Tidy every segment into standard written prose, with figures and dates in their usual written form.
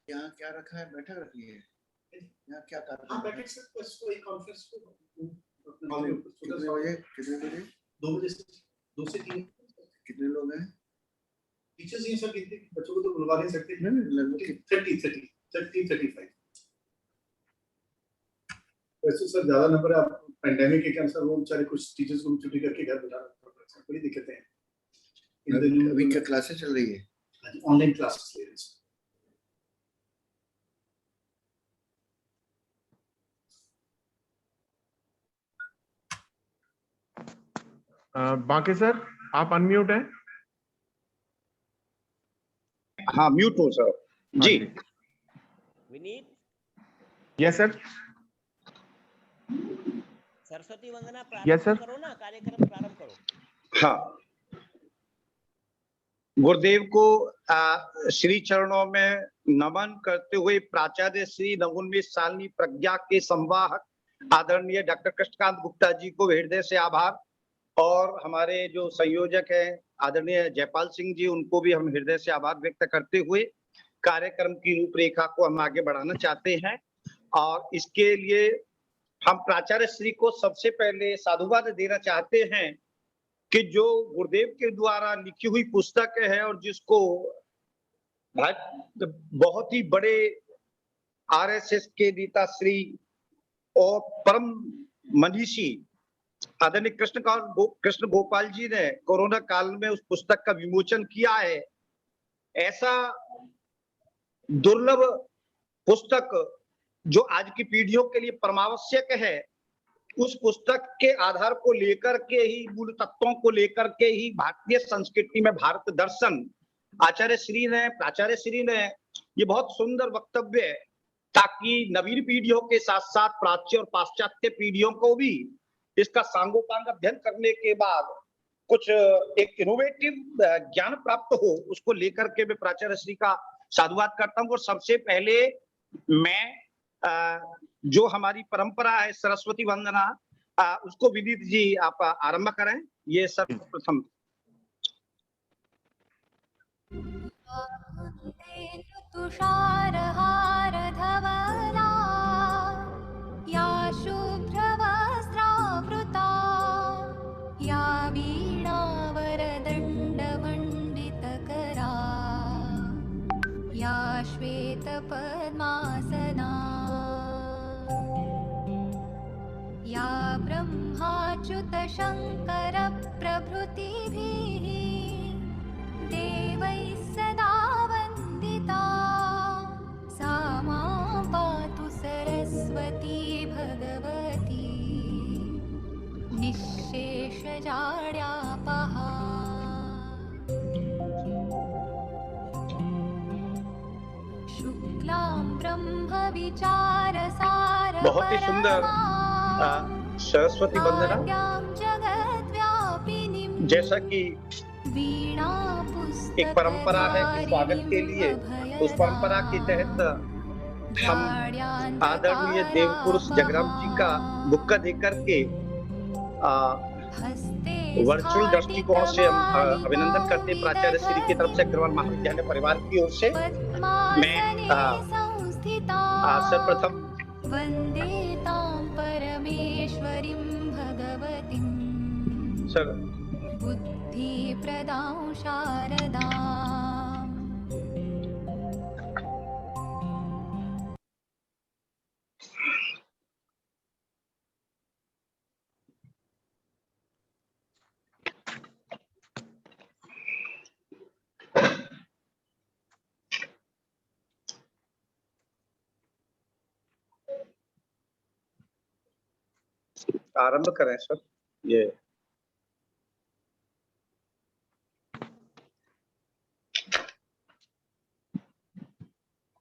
यहाँ क्या रखा है? बैठक रखी है यहाँ? क्या कर रहे हैं? बैठक से कोई कॉन्फ्रेंस कितने बजे? 2 बजे से 2 से 3। कितने लोग हैं? टीचर्स ये सब कितने बच्चों को तो बुलवा नहीं सकते। नहीं लगभग 30-35। वैसे सर ज्यादा नंबर है, आप पेंडेमिक के अनुसार वो बेचारे कुछ टीचर्स को छुट्टी करके घर बुला रहे हैं, बड़ी दिक्कतें हैं। अभी क्या क्लासेस चल रही है? ऑनलाइन क्लासेस ले रहे हैं। बाकी सर आप अनम्यूट हैं? हाँ म्यूट हो sir ji. Vineet. Yes sir. Saraswati वंदना Yes, sir. प्रारंभ करो ना, कार्यक्रम प्रारंभ करो। हाँ, गुरुदेव को श्री चरणों में नमन करते हुए प्राचार्य श्री नवोन्मेष शालिनी प्रज्ञा के संवाहक आदरणीय डॉक्टर कृष्णकांत गुप्ता जी को हृदय से आभार, और हमारे जो संयोजक हैं आदरणीय जयपाल सिंह जी, उनको भी हम हृदय से आभार व्यक्त करते हुए कार्यक्रम की रूपरेखा को हम आगे बढ़ाना चाहते हैं। और इसके लिए हम प्राचार्य श्री को सबसे पहले साधुवाद देना चाहते हैं कि जो गुरुदेव के द्वारा लिखी हुई पुस्तक है और जिसको बहुत ही बड़े आरएसएस के नेता श्री और परम मनीषी आदरणीय कृष्ण गोपाल जी ने कोरोना काल में उस पुस्तक का विमोचन किया है। ऐसा दुर्लभ पुस्तक जो आज की पीढ़ियों के लिए परमावश्यक है, उस पुस्तक के आधार को लेकर के ही, मूल तत्वों को लेकर के ही भारतीय संस्कृति में भारत दर्शन प्राचार्य श्री ने ये बहुत सुंदर वक्तव्य है, ताकि नवीन पीढ़ियों के साथ साथ प्राच्य और पाश्चात्य पीढ़ियों को भी इसका सांगोपांग अध्ययन करने के बाद कुछ एक इनोवेटिव ज्ञान प्राप्त हो, उसको लेकर के मैं प्राचार्य श्री का साधुवाद करता हूँ। और सबसे पहले मैं जो हमारी परंपरा है सरस्वती वंदना, उसको विनीत जी आप आरंभ करें। ये सर्वप्रथम। तुषारहार धवला या शुभ्रवस्त्रावृता या वीणावरदण्डमण्डितकरा या श्वेतपद्मासना या ब्रह्माच्युतशङ्कर प्रभृतिभिः देवैः सदा वन्दिता सा मां पातु सरस्वती भगवती निःशेषजाड्यापहा। शुक्लां ब्रह्मविचारसार बहुत ही सुंदर सरस्वती वंदना, जैसा कि एक परंपरा है कि स्वागत के लिए, उस परंपरा के तहत हम आदरणीय देव पुरुष जगराम जी का बुक्का देकर के वर्चुअल दृष्टिकोण से हम अभिनंदन करते हैं प्राचार्य श्री की तरफ से अग्रवाल महाविद्यालय परिवार की ओर से। मैं सर्वप्रथम परमेश्वरीं भगवतीं सर बुद्धि प्रदां शारदाम्। आरंभ करें सर। ये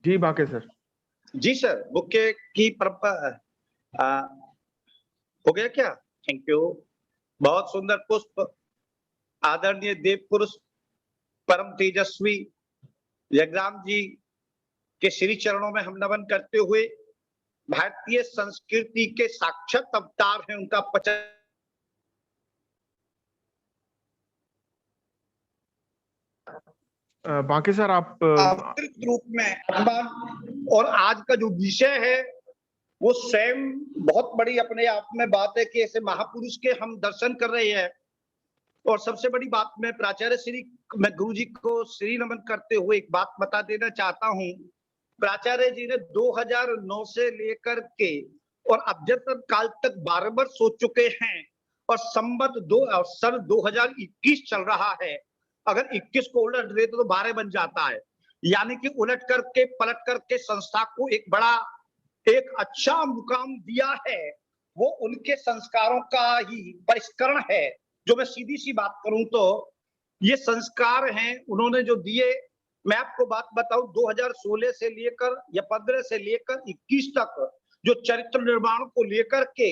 जी बाकी सर। जी सर, बुके की परंपरा हो गया क्या? Thank you. बहुत सुंदर पुष्प आदरणीय देव पुरुष परम तेजस्वी जगराम जी के श्री चरणों में हम नमन करते हुए भारतीय संस्कृति के साक्षात अवतार हैं, उनका बाकी सर आप विस्तृत रूप में और आज का जो विषय है वो स्वयं बहुत बड़ी अपने आप में बात है कि ऐसे महापुरुष के हम दर्शन कर रहे हैं। और सबसे बड़ी बात मैं प्राचार्य श्री मैं गुरु जी को श्री नमन करते हुए एक बात बता देना चाहता हूँ। प्राचार्य जी ने 2009 से लेकर के और अद्यतन काल तक 12 वर्ष हो चुके हैं और सन 2021 चल रहा है। अगर 21 को उलट दे तो 12 बन जाता है, यानी कि उलट करके पलट करके संस्था को एक अच्छा मुकाम दिया है। वो उनके संस्कारों का ही परिष्करण है। जो मैं सीधी सी बात करूं तो ये संस्कार हैं उन्होंने जो दिए। मैं आपको बात बताऊं 2016 से लेकर या 15 से लेकर 21 तक जो चरित्र निर्माण को लेकर के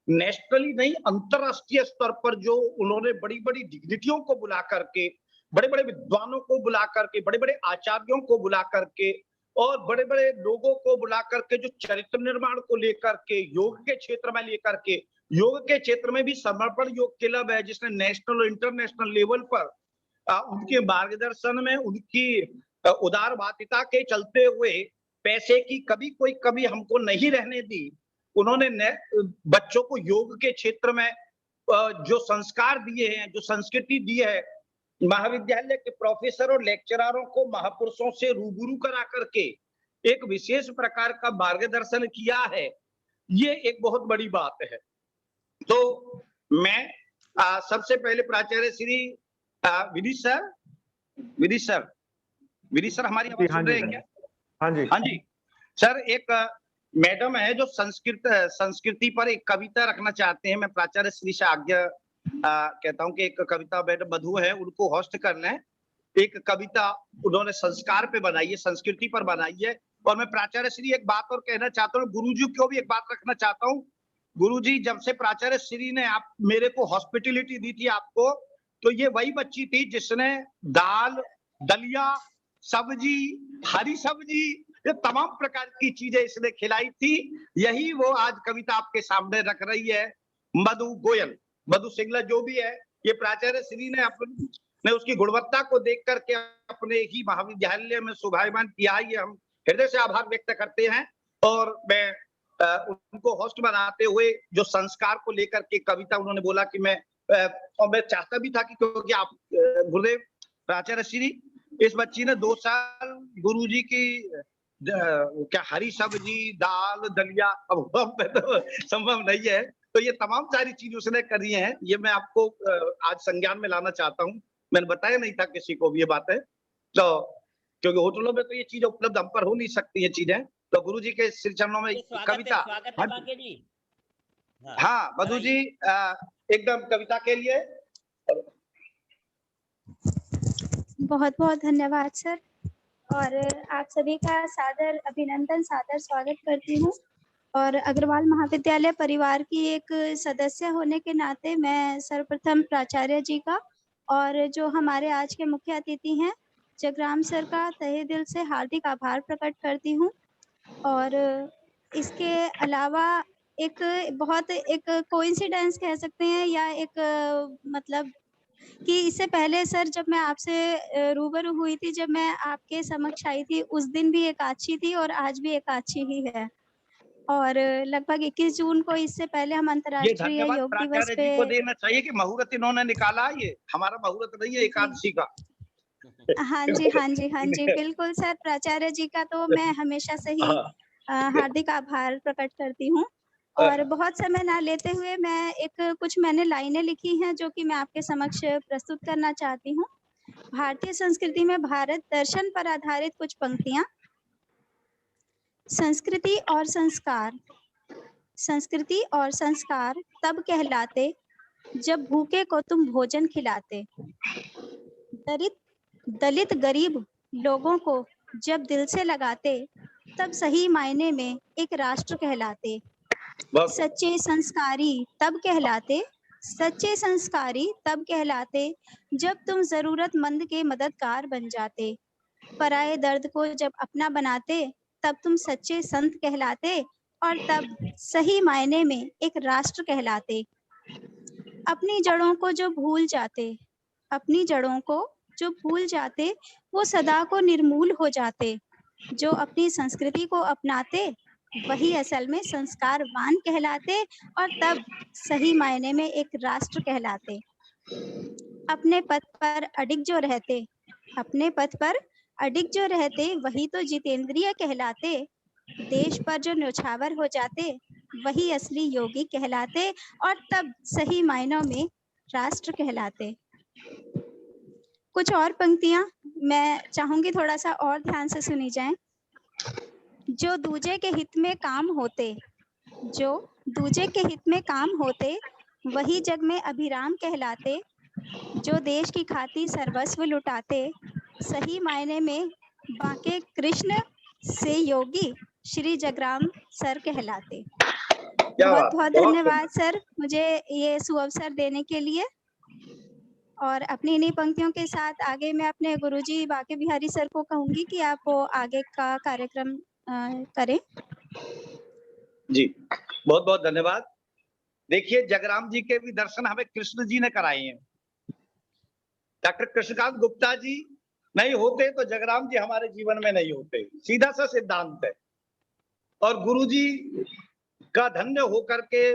नेशनली नहीं अंतरराष्ट्रीय स्तर पर जो उन्होंने बड़ी बड़ी डिग्निटियों को बुला करके, बड़े बड़े विद्वानों को बुला करके, बड़े बड़े आचार्यों को बुला करके और बड़े बड़े लोगों को बुला करके जो चरित्र निर्माण को लेकर के योग के क्षेत्र में लेकर के, योग के क्षेत्र में भी समर्पण योग क्लब है जिसने नेशनल और इंटरनेशनल लेवल पर उनके मार्गदर्शन में उनकी उदारवादिता के चलते हुए पैसे की कभी हमको नहीं रहने दी। उन्होंने बच्चों को योग के क्षेत्र में जो संस्कार दिए हैं, जो संस्कृति दी है, महाविद्यालय के प्रोफेसर और लेक्चररों को महापुरुषों से रूबरू करा करके एक विशेष प्रकार का मार्गदर्शन किया है। ये एक बहुत बड़ी बात है। तो मैं सबसे पहले प्राचार्य श्री विनीत सर हमारी आवाज सुन रहे हैं क्या? हाँ जी सर, एक मैडम है जो संस्कृति पर एक कविता रखना चाहते हैं। मैं प्राचार्य श्री से आज्ञा कहता हूं कि एक कविता मैडम मधु है, उनको होस्ट कर लें। एक कविता उन्होंने संस्कार पे बनाई है, संस्कृति पर बनाई है। और मैं प्राचार्य श्री एक बात और कहना चाहता हूँ, गुरुजी को भी एक बात रखना चाहता हूँ। गुरुजी जब से प्राचार्य श्री ने आप मेरे को हॉस्पिटलिटी दी थी आपको, तो ये वही बच्ची थी जिसने दाल, दलिया, सब्जी, हरी सब्जी, ये तमाम प्रकार की चीजें इसने खिलाई थी। यही वो आज कविता आपके सामने रख रही है। मधु गोयल, मधु सिंगला जो भी है, ये प्राचार्य श्री ने उसकी गुणवत्ता को देख करके अपने ही महाविद्यालय में शोभायमान किया। ये हम हृदय से आभार व्यक्त करते हैं। और मैं उनको होस्ट बनाते हुए जो संस्कार को लेकर के कविता उन्होंने बोला कि मैं चाहता भी था कि क्योंकि आप गुरुदेव प्राचार्य श्री, इस बच्ची ने 2 साल गुरुजी की क्या हरी सब्जी, दाल, दलिया, अब तो संभव नहीं है। तो ये तमाम सारी चीज उसने करी हैं। ये मैं आपको आज संज्ञान में लाना चाहता हूँ। मैंने बताया नहीं था किसी को भी ये बात है, तो क्योंकि होटलों में तो ये चीज उपलब्ध हम पर हो नहीं सकती ये चीजें। तो गुरु जी के श्री चरणों में कविता। हाँ मधु जी, एकदम कविता के लिए बहुत बहुत धन्यवाद सर। और आप सभी का सादर अभिनंदन, सादर स्वागत करती हूँ। और अग्रवाल महाविद्यालय परिवार की एक सदस्य होने के नाते मैं सर्वप्रथम प्राचार्य जी का और जो हमारे आज के मुख्य अतिथि हैं जगराम सर का तहे दिल से हार्दिक आभार प्रकट करती हूँ। और इसके अलावा एक बहुत एक कोइंसिडेंस कह सकते हैं या एक मतलब कि इससे पहले सर जब मैं आपसे रूबरू हुई थी, जब मैं आपके समक्ष आई थी, उस दिन भी एकादशी थी और आज भी एकादशी ही है। और लगभग 21 जून को इससे पहले हम अंतर्राष्ट्रीय योग दिवस पे को देना चाहिए कि मुहूर्त इन्होंने निकाला। ये हमारा मुहूर्त नहीं है एकादशी का। हाँ जी बिल्कुल सर, प्राचार्य जी का तो मैं हमेशा से ही हार्दिक आभार प्रकट करती हूँ। और बहुत समय ना लेते हुए मैं कुछ मैंने लाइनें लिखी हैं जो कि मैं आपके समक्ष प्रस्तुत करना चाहती हूँ। भारतीय संस्कृति में भारत दर्शन पर आधारित कुछ पंक्तियां। संस्कृति और संस्कार तब कहलाते जब भूखे को तुम भोजन खिलाते, दलित गरीब लोगों को जब दिल से लगाते, तब सही मायने में एक राष्ट्र कहलाते। सच्चे संस्कारी तब कहलाते जब तुम जरूरतमंद के मददगार बन जाते। पराये दर्द को जब अपना बनाते, तब तुम सच्चे संत कहलाते और तब सही मायने में एक राष्ट्र कहलाते। अपनी जड़ों को जो भूल जाते वो सदा को निर्मूल हो जाते। जो अपनी संस्कृति को अपनाते वही असल में संस्कारवान कहलाते और तब सही मायने में एक राष्ट्र कहलाते। अपने पथ पर अडिग जो रहते, अपने पथ पर अडिग जो रहते वही तो जितेंद्रिय कहलाते। देश पर जो न्यौछावर हो जाते वही असली योगी कहलाते और तब सही मायनों में राष्ट्र कहलाते। कुछ और पंक्तियां मैं चाहूंगी थोड़ा सा और ध्यान से सुनी जाएं। जो दूजे के हित में काम होते, जो दूजे के हित में काम होते वही जग में अभिराम कहलाते। जो देश की खातिर सर्वस्व लुटाते सही मायने में बांके कृष्ण से योगी श्री जगराम सर कहलाते। क्या बहुत बात, बहुत बहुत धन्यवाद सर मुझे ये सुअवसर देने के लिए। और अपनी इन्हीं पंक्तियों के साथ आगे मैं अपने गुरुजी बांके बिहारी सर को कहूंगी कि आप वो आगे का कार्यक्रम करें। जी, बहुत बहुत धन्यवाद। देखिए, जगराम जी के भी दर्शन हमें कृष्ण जी ने कराए हैं। डॉक्टर कृष्णकांत गुप्ता जी नहीं होते तो जगराम जी हमारे जीवन में नहीं होते, सीधा सा सिद्धांत है। और गुरु जी का धन्य होकर के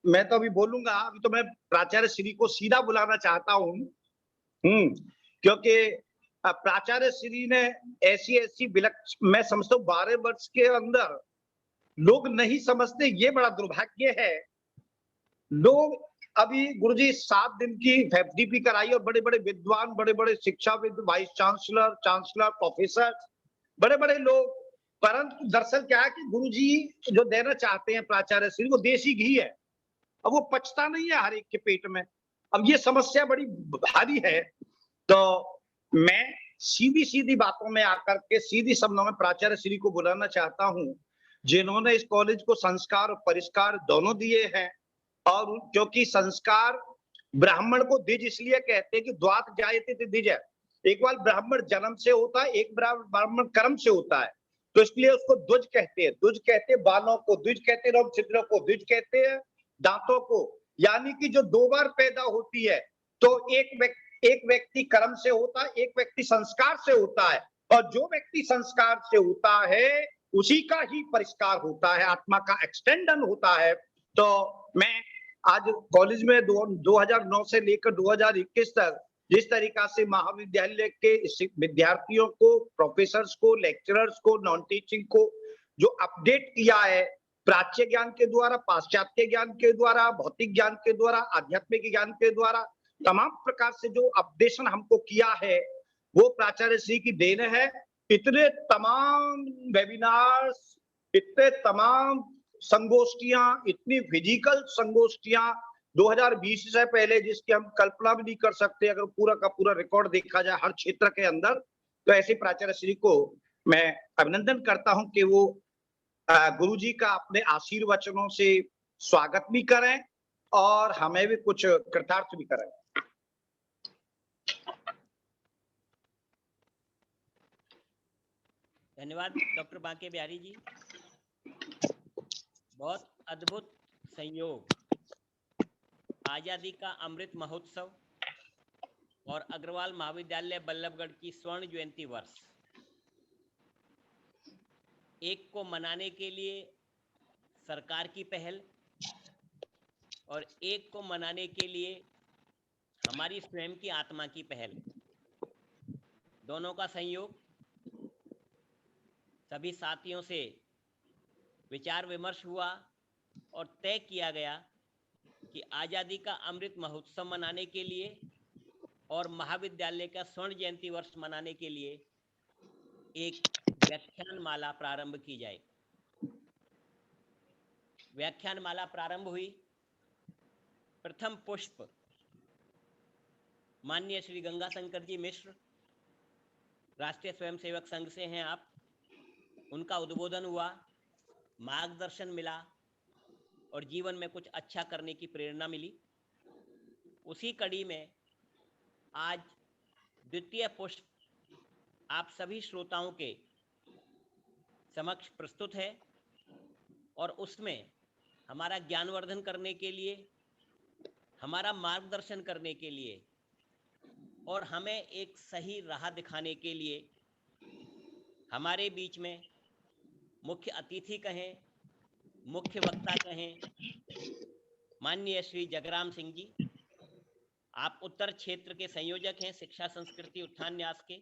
मैं तो अभी बोलूंगा, अभी तो मैं प्राचार्य श्री को सीधा बुलाना चाहता हूँ, क्योंकि प्राचार्य श्री ने ऐसी मैं समझता हूँ 12 वर्ष के अंदर लोग नहीं समझते, ये बड़ा दुर्भाग्य है। लोग अभी गुरुजी 7 दिन की एफडीपी कराई और बड़े बड़े विद्वान, बड़े बड़े शिक्षाविद, वाइस चांसलर, प्रोफेसर, बड़े बड़े लोग, परंतु दरअसल क्या है कि गुरुजी जो देना चाहते हैं प्राचार्य श्री वो देसी घी है। अब वो पचता नहीं है हर एक के पेट में। अब ये समस्या बड़ी भारी है। तो मैं सीधी सीधी बातों में आकर के सीधी शब्दों में प्राचार्य श्री को बुलाना चाहता हूँ, जिन्होंने इस कॉलेज को संस्कार और परिष्कार दोनों दिए हैं। और क्योंकि संस्कार ब्राह्मण को द्विज इसलिए कहते हैं कि द्वात जायते द्विज है, एक बार ब्राह्मण जन्म से होता है, एक ब्राह्मण कर्म से होता है, तो इसलिए उसको द्विज कहते हैं। द्विज कहते हैं बालों को, द्विज कहते हैं छिद्रों को, द्विज कहते हैं दांतों को। यानी कि जो 2 बार पैदा होती है तो एक व्यक्ति कर्म से होता है, एक व्यक्ति संस्कार से होता है, और जो व्यक्ति संस्कार से होता है उसी का ही परिष्कार होता है, आत्मा का एक्सटेंडन होता है। तो मैं आज कॉलेज में 2009 से लेकर 2021 तक जिस तरीका से महाविद्यालय के विद्यार्थियों को, प्रोफेसर्स को, लेक्चरर्स को, नॉन टीचिंग को जो अपडेट किया है प्राच्य ज्ञान के द्वारा, पाश्चात्य ज्ञान के द्वारा, भौतिक ज्ञान के द्वारा, आध्यात्मिक ज्ञान के द्वारा, तमाम प्रकार से जो अपडेशन हमको किया है वो प्राचार्य श्री की देन है। इतने तमाम वेबिनार्स, इतने तमाम संगोष्ठियां, इतनी फिजिकल संगोष्ठियां 2020 से पहले जिसकी हम कल्पना भी नहीं कर सकते अगर पूरा का पूरा रिकॉर्ड देखा जाए हर क्षेत्र के अंदर। तो ऐसे प्राचार्य श्री को मैं अभिनंदन करता हूं कि वो गुरुजी का अपने आशीर्वचनों से स्वागत भी करें और हमें भी कुछ कृतार्थ भी करें। धन्यवाद डॉक्टर बांके बिहारी जी। बहुत अद्भुत संयोग, आजादी का अमृत महोत्सव और अग्रवाल महाविद्यालय बल्लभगढ़ की स्वर्ण जयंती वर्ष, एक को मनाने के लिए सरकार की पहल और एक को मनाने के लिए हमारी स्वयं की आत्मा की पहल, दोनों का संयोग। सभी साथियों से विचार विमर्श हुआ और तय किया गया कि आज़ादी का अमृत महोत्सव मनाने के लिए और महाविद्यालय का स्वर्ण जयंती वर्ष मनाने के लिए एक व्याख्यान माला प्रारंभ की जाए। व्याख्यान माला प्रारंभ हुई। प्रथम पुष्प माननीय श्री गंगाशंकर जी मिश्र, राष्ट्रीय स्वयंसेवक संघ से हैं आप, उनका उद्बोधन हुआ, मार्गदर्शन मिला और जीवन में कुछ अच्छा करने की प्रेरणा मिली। उसी कड़ी में आज द्वितीय पुष्प आप सभी श्रोताओं के समक्ष प्रस्तुत है और उसमें हमारा ज्ञानवर्धन करने के लिए, हमारा मार्गदर्शन करने के लिए और हमें एक सही राह दिखाने के लिए हमारे बीच में मुख्य अतिथि कहें, मुख्य वक्ता कहें, माननीय श्री जगराम सिंह जी, आप उत्तर क्षेत्र के संयोजक हैं शिक्षा संस्कृति उत्थान न्यास के,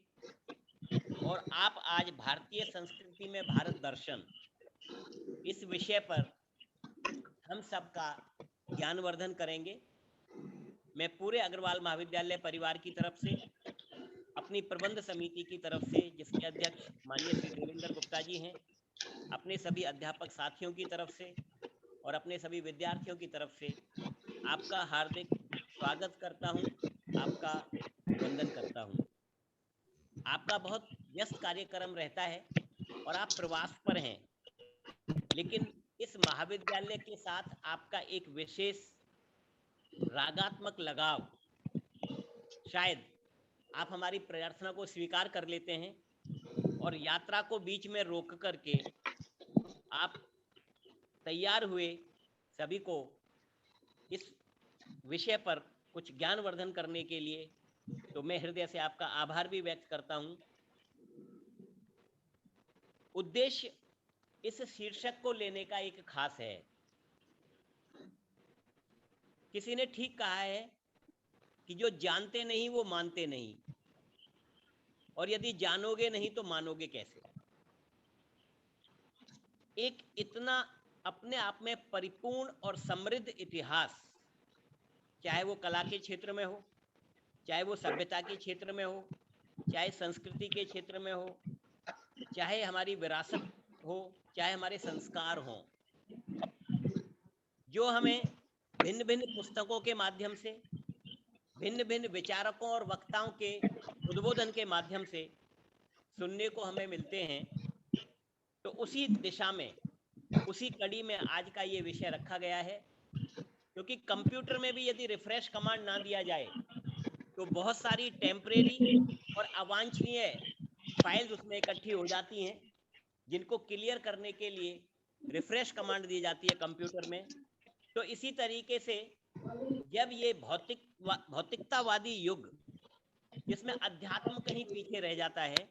और आप आज भारतीय संस्कृति में भारत दर्शन इस विषय पर हम सबका ज्ञानवर्धन करेंगे। मैं पूरे अग्रवाल महाविद्यालय परिवार की तरफ से, अपनी प्रबंध समिति की तरफ से जिसके अध्यक्ष माननीय श्री देवेंद्र गुप्ता जी हैं, अपने सभी अध्यापक साथियों की तरफ से और अपने सभी विद्यार्थियों की तरफ से आपका हार्दिक स्वागत करता हूं, आपका वंदन करता हूं। आपका बहुत व्यस्त कार्यक्रम रहता है और आप प्रवास पर हैं, लेकिन इस महाविद्यालय के साथ आपका एक विशेष रागात्मक लगाव, शायद आप हमारी प्रार्थना को स्वीकार कर लेते हैं और यात्रा को बीच में रोक करके आप तैयार हुए सभी को इस विषय पर कुछ ज्ञानवर्धन करने के लिए, तो मैं हृदय से आपका आभार भी व्यक्त करता हूं। उद्देश्य इस शीर्षक को लेने का एक खास है। किसी ने ठीक कहा है कि जो जानते नहीं वो मानते नहीं, और यदि जानोगे नहीं तो मानोगे कैसे। एक इतना अपने आप में परिपूर्ण और समृद्ध इतिहास, चाहे वो कला के क्षेत्र में हो, चाहे वो सभ्यता के क्षेत्र में हो, चाहे संस्कृति के क्षेत्र में हो, चाहे हमारी विरासत हो, चाहे हमारे संस्कार हों, जो हमें भिन्न भिन्न पुस्तकों के माध्यम से, भिन्न भिन्न विचारकों और वक्ताओं के उद्बोधन के माध्यम से सुनने को हमें मिलते हैं। तो उसी दिशा में, उसी कड़ी में आज का ये विषय रखा गया है, क्योंकि कंप्यूटर में भी यदि रिफ्रेश कमांड ना दिया जाए तो बहुत सारी टेम्परेरी और अवांछनीय फाइल्स उसमें इकट्ठी हो जाती हैं, जिनको क्लियर करने के लिए रिफ्रेश कमांड दी जाती है कंप्यूटर में। तो इसी तरीके से जब ये भौतिकतावादी युग, जिसमें अध्यात्म कहीं पीछे रह जाता है,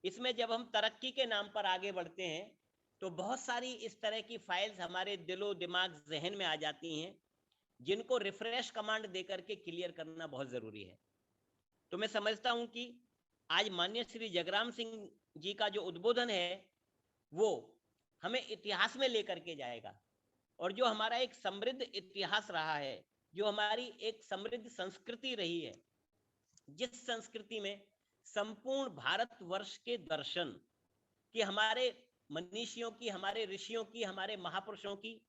इसमें जब हम तरक्की के नाम पर आगे बढ़ते हैं तो बहुत सारी इस तरह की फाइल्स हमारे दिलो दिमाग जहन में आ जाती हैं, जिनको रिफ्रेश कमांड देकर के क्लियर करना बहुत जरूरी है। तो मैं समझता हूं कि आज माननीय श्री जगराम सिंह जी का जो उद्बोधन है वो हमें इतिहास में लेकर के जाएगा, और जो हमारा एक समृद्ध इतिहास रहा है, जो हमारी एक समृद्ध संस्कृति रही है, जिस संस्कृति में संपूर्ण भारतवर्ष के दर्शन कि हमारे मनीषियों की, हमारे ऋषियों की, हमारे महापुरुषों की,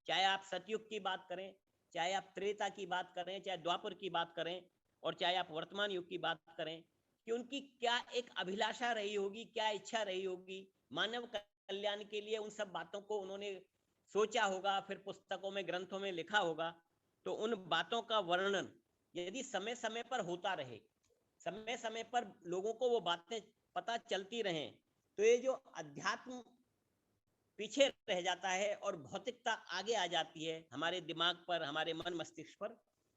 चाहे आप सतयुग की बात करें, चाहे आप त्रेता की बात करें, चाहे द्वापर की बात करें, और चाहे आप वर्तमान युग की बात करें, कि उनकी क्या एक अभिलाषा रही होगी, क्या इच्छा रही होगी मानव कल्याण के लिए। उन सब बातों को उन्होंने सोचा होगा, फिर पुस्तकों में, ग्रंथों में लिखा होगा। तो उन बातों का वर्णन यदि समय समय पर होता रहे, समय समय पर लोगों को वो बातें पता चलती रहें, तो ये जो अध्यात्म पीछे रह जाता है और भौतिकता आगे आ जाती है हमारे दिमाग पर, हमारे मन मस्तिष्क पर,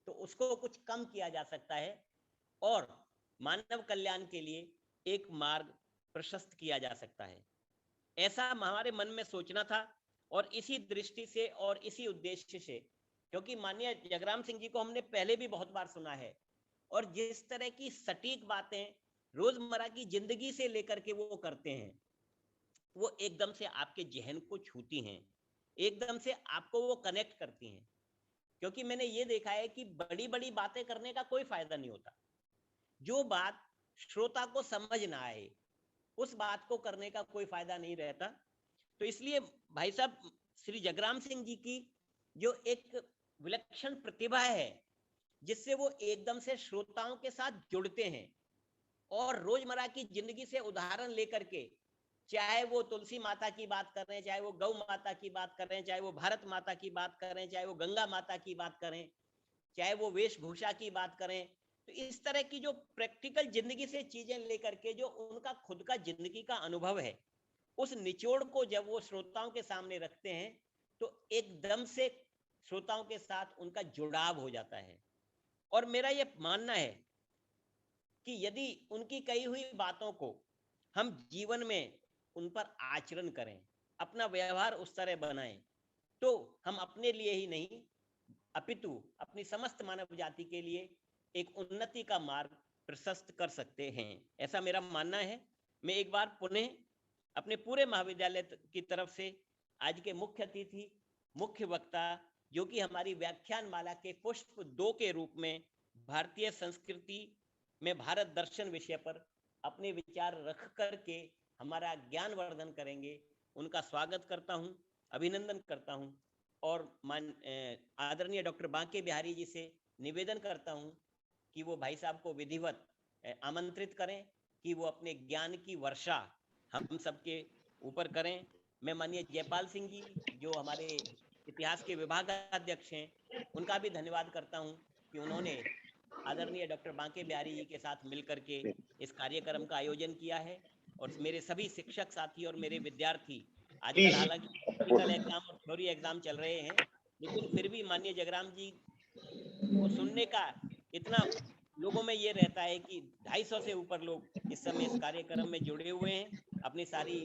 तो उसको कुछ कम किया जा सकता है और मानव कल्याण के लिए एक मार्ग प्रशस्त किया जा सकता है। ऐसा हमारे मन में सोचना था, और इसी दृष्टि से और इसी उद्देश्य से, क्योंकि माननीय जगराम सिंह जी को हमने पहले भी बहुत बार सुना है, और जिस तरह की सटीक बातें रोजमर्रा की जिंदगी से लेकर के वो करते हैं, वो एकदम से आपके जहन को छूती हैं, एकदम से आपको वो कनेक्ट करती हैं। क्योंकि मैंने ये देखा है कि बड़ी बड़ी बातें करने का कोई फायदा नहीं होता, जो बात श्रोता को समझ ना आए उस बात को करने का कोई फायदा नहीं रहता। तो इसलिए भाई साहब श्री जगराम सिंह जी की जो एक विलक्षण प्रतिभा है, जिससे वो एकदम से श्रोताओं के साथ जुड़ते हैं और रोजमर्रा की जिंदगी से उदाहरण लेकर के, चाहे वो तुलसी माता की बात कर रहे हैं, चाहे वो गौ माता की बात कर रहे हैं, चाहे वो भारत माता की बात कर रहे हैं, चाहे वो गंगा माता की बात करें, चाहे वो वेशभूषा की बात करें, तो इस तरह की जो प्रैक्टिकल जिंदगी से चीजें लेकर के जो उनका खुद का जिंदगी का अनुभव है, उस निचोड़ को जब वो श्रोताओं के सामने रखते हैं तो एकदम से श्रोताओं के साथ उनका जुड़ाव हो जाता है। और मेरा ये मानना है कि यदि उनकी कही हुई बातों को हम जीवन में उन पर आचरण करें, अपना व्यवहार उस तरह बनाएं, तो हम अपने लिए ही नहीं अपितु अपनी समस्त मानव जाति के लिए एक उन्नति का मार्ग प्रशस्त कर सकते हैं, ऐसा मेरा मानना है। मैं एक बार पुनः अपने पूरे महाविद्यालय की तरफ से आज के मुख्य अतिथि, मुख्य वक्ता, जो कि हमारी व्याख्यान माला के पुष्प 2 के रूप में भारतीय संस्कृति में भारत दर्शन विषय पर अपने विचार रख करके हमारा ज्ञान वर्धन करेंगे, उनका स्वागत करता हूं, अभिनंदन करता हूं और आदरणीय डॉक्टर बांके बिहारी जी से निवेदन करता हूं कि वो भाई साहब को विधिवत आमंत्रित करें कि वो अपने ज्ञान की वर्षा हम सबके ऊपर करें। मैं माननीय जयपाल सिंह जी जो हमारे इतिहास के विभाग अध्यक्ष हैं, उनका भी धन्यवाद करता हूं कि उन्होंने आदरणीय डॉक्टर बांके बिहारी जी के साथ मिलकर के इस कार्यक्रम का आयोजन किया है। और मेरे सभी शिक्षक साथी और मेरे विद्यार्थी, आजकल हालांकि प्रैक्टिकल एग्जाम और थ्योरी एग्जाम चल रहे हैं, लेकिन फिर भी माननीय जगराम जी को सुनने का इतना लोगों में ये रहता है कि 250 से ऊपर लोग इस समय इस कार्यक्रम में जुड़े हुए हैं अपनी सारी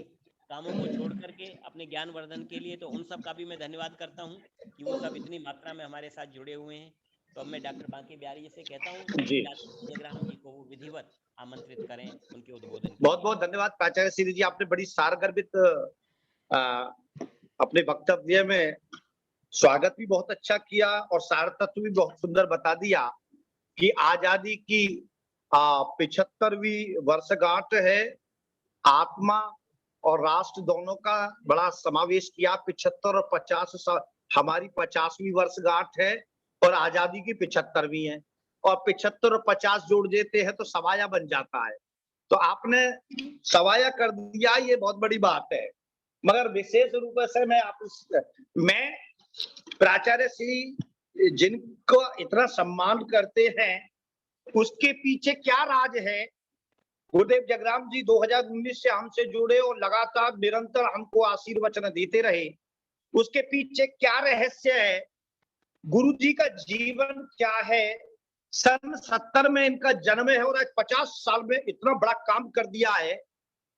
कामों को छोड़ करके अपने ज्ञान वर्धन के लिए। तो उन सब का भी मैं धन्यवाद करता हूं कि वो सब इतनी मात्रा में हमारे साथ जुड़े हुए हैं। तो अब मैं डॉक्टर बांके बिहारी जी से कहता हूं कि जगराम जी को वो विधिवत आमंत्रित करें उनके उद्बोधन। बहुत बहुत धन्यवाद प्राचार्य श्री जी, आपने बड़ी सारगर्भित अपने वक्तव्य में स्वागत भी बहुत अच्छा किया और सार तत्व भी बहुत सुंदर बता दिया कि आजादी की 75वीं वर्षगांठ है। आत्मा और राष्ट्र दोनों का बड़ा समावेश किया। 75 और 50 हमारी 50वीं वर्षगांठ है और आजादी की 75वीं है, और 75 और 50 जोड़ देते हैं तो सवाया बन जाता है। तो आपने सवाया कर दिया, ये बहुत बड़ी बात है। मगर विशेष रूप से मैं प्राचार्य श्री जिनको इतना सम्मान करते हैं उसके पीछे क्या राज है। गुरुदेव जगराम जी 2019 से हमसे जुड़े और लगातार निरंतर हमको आशीर्वचन देते रहे, उसके पीछे क्या रहस्य है, गुरु जी का जीवन क्या है। सन 70 में इनका जन्म है और आज 50 साल में इतना बड़ा काम कर दिया है।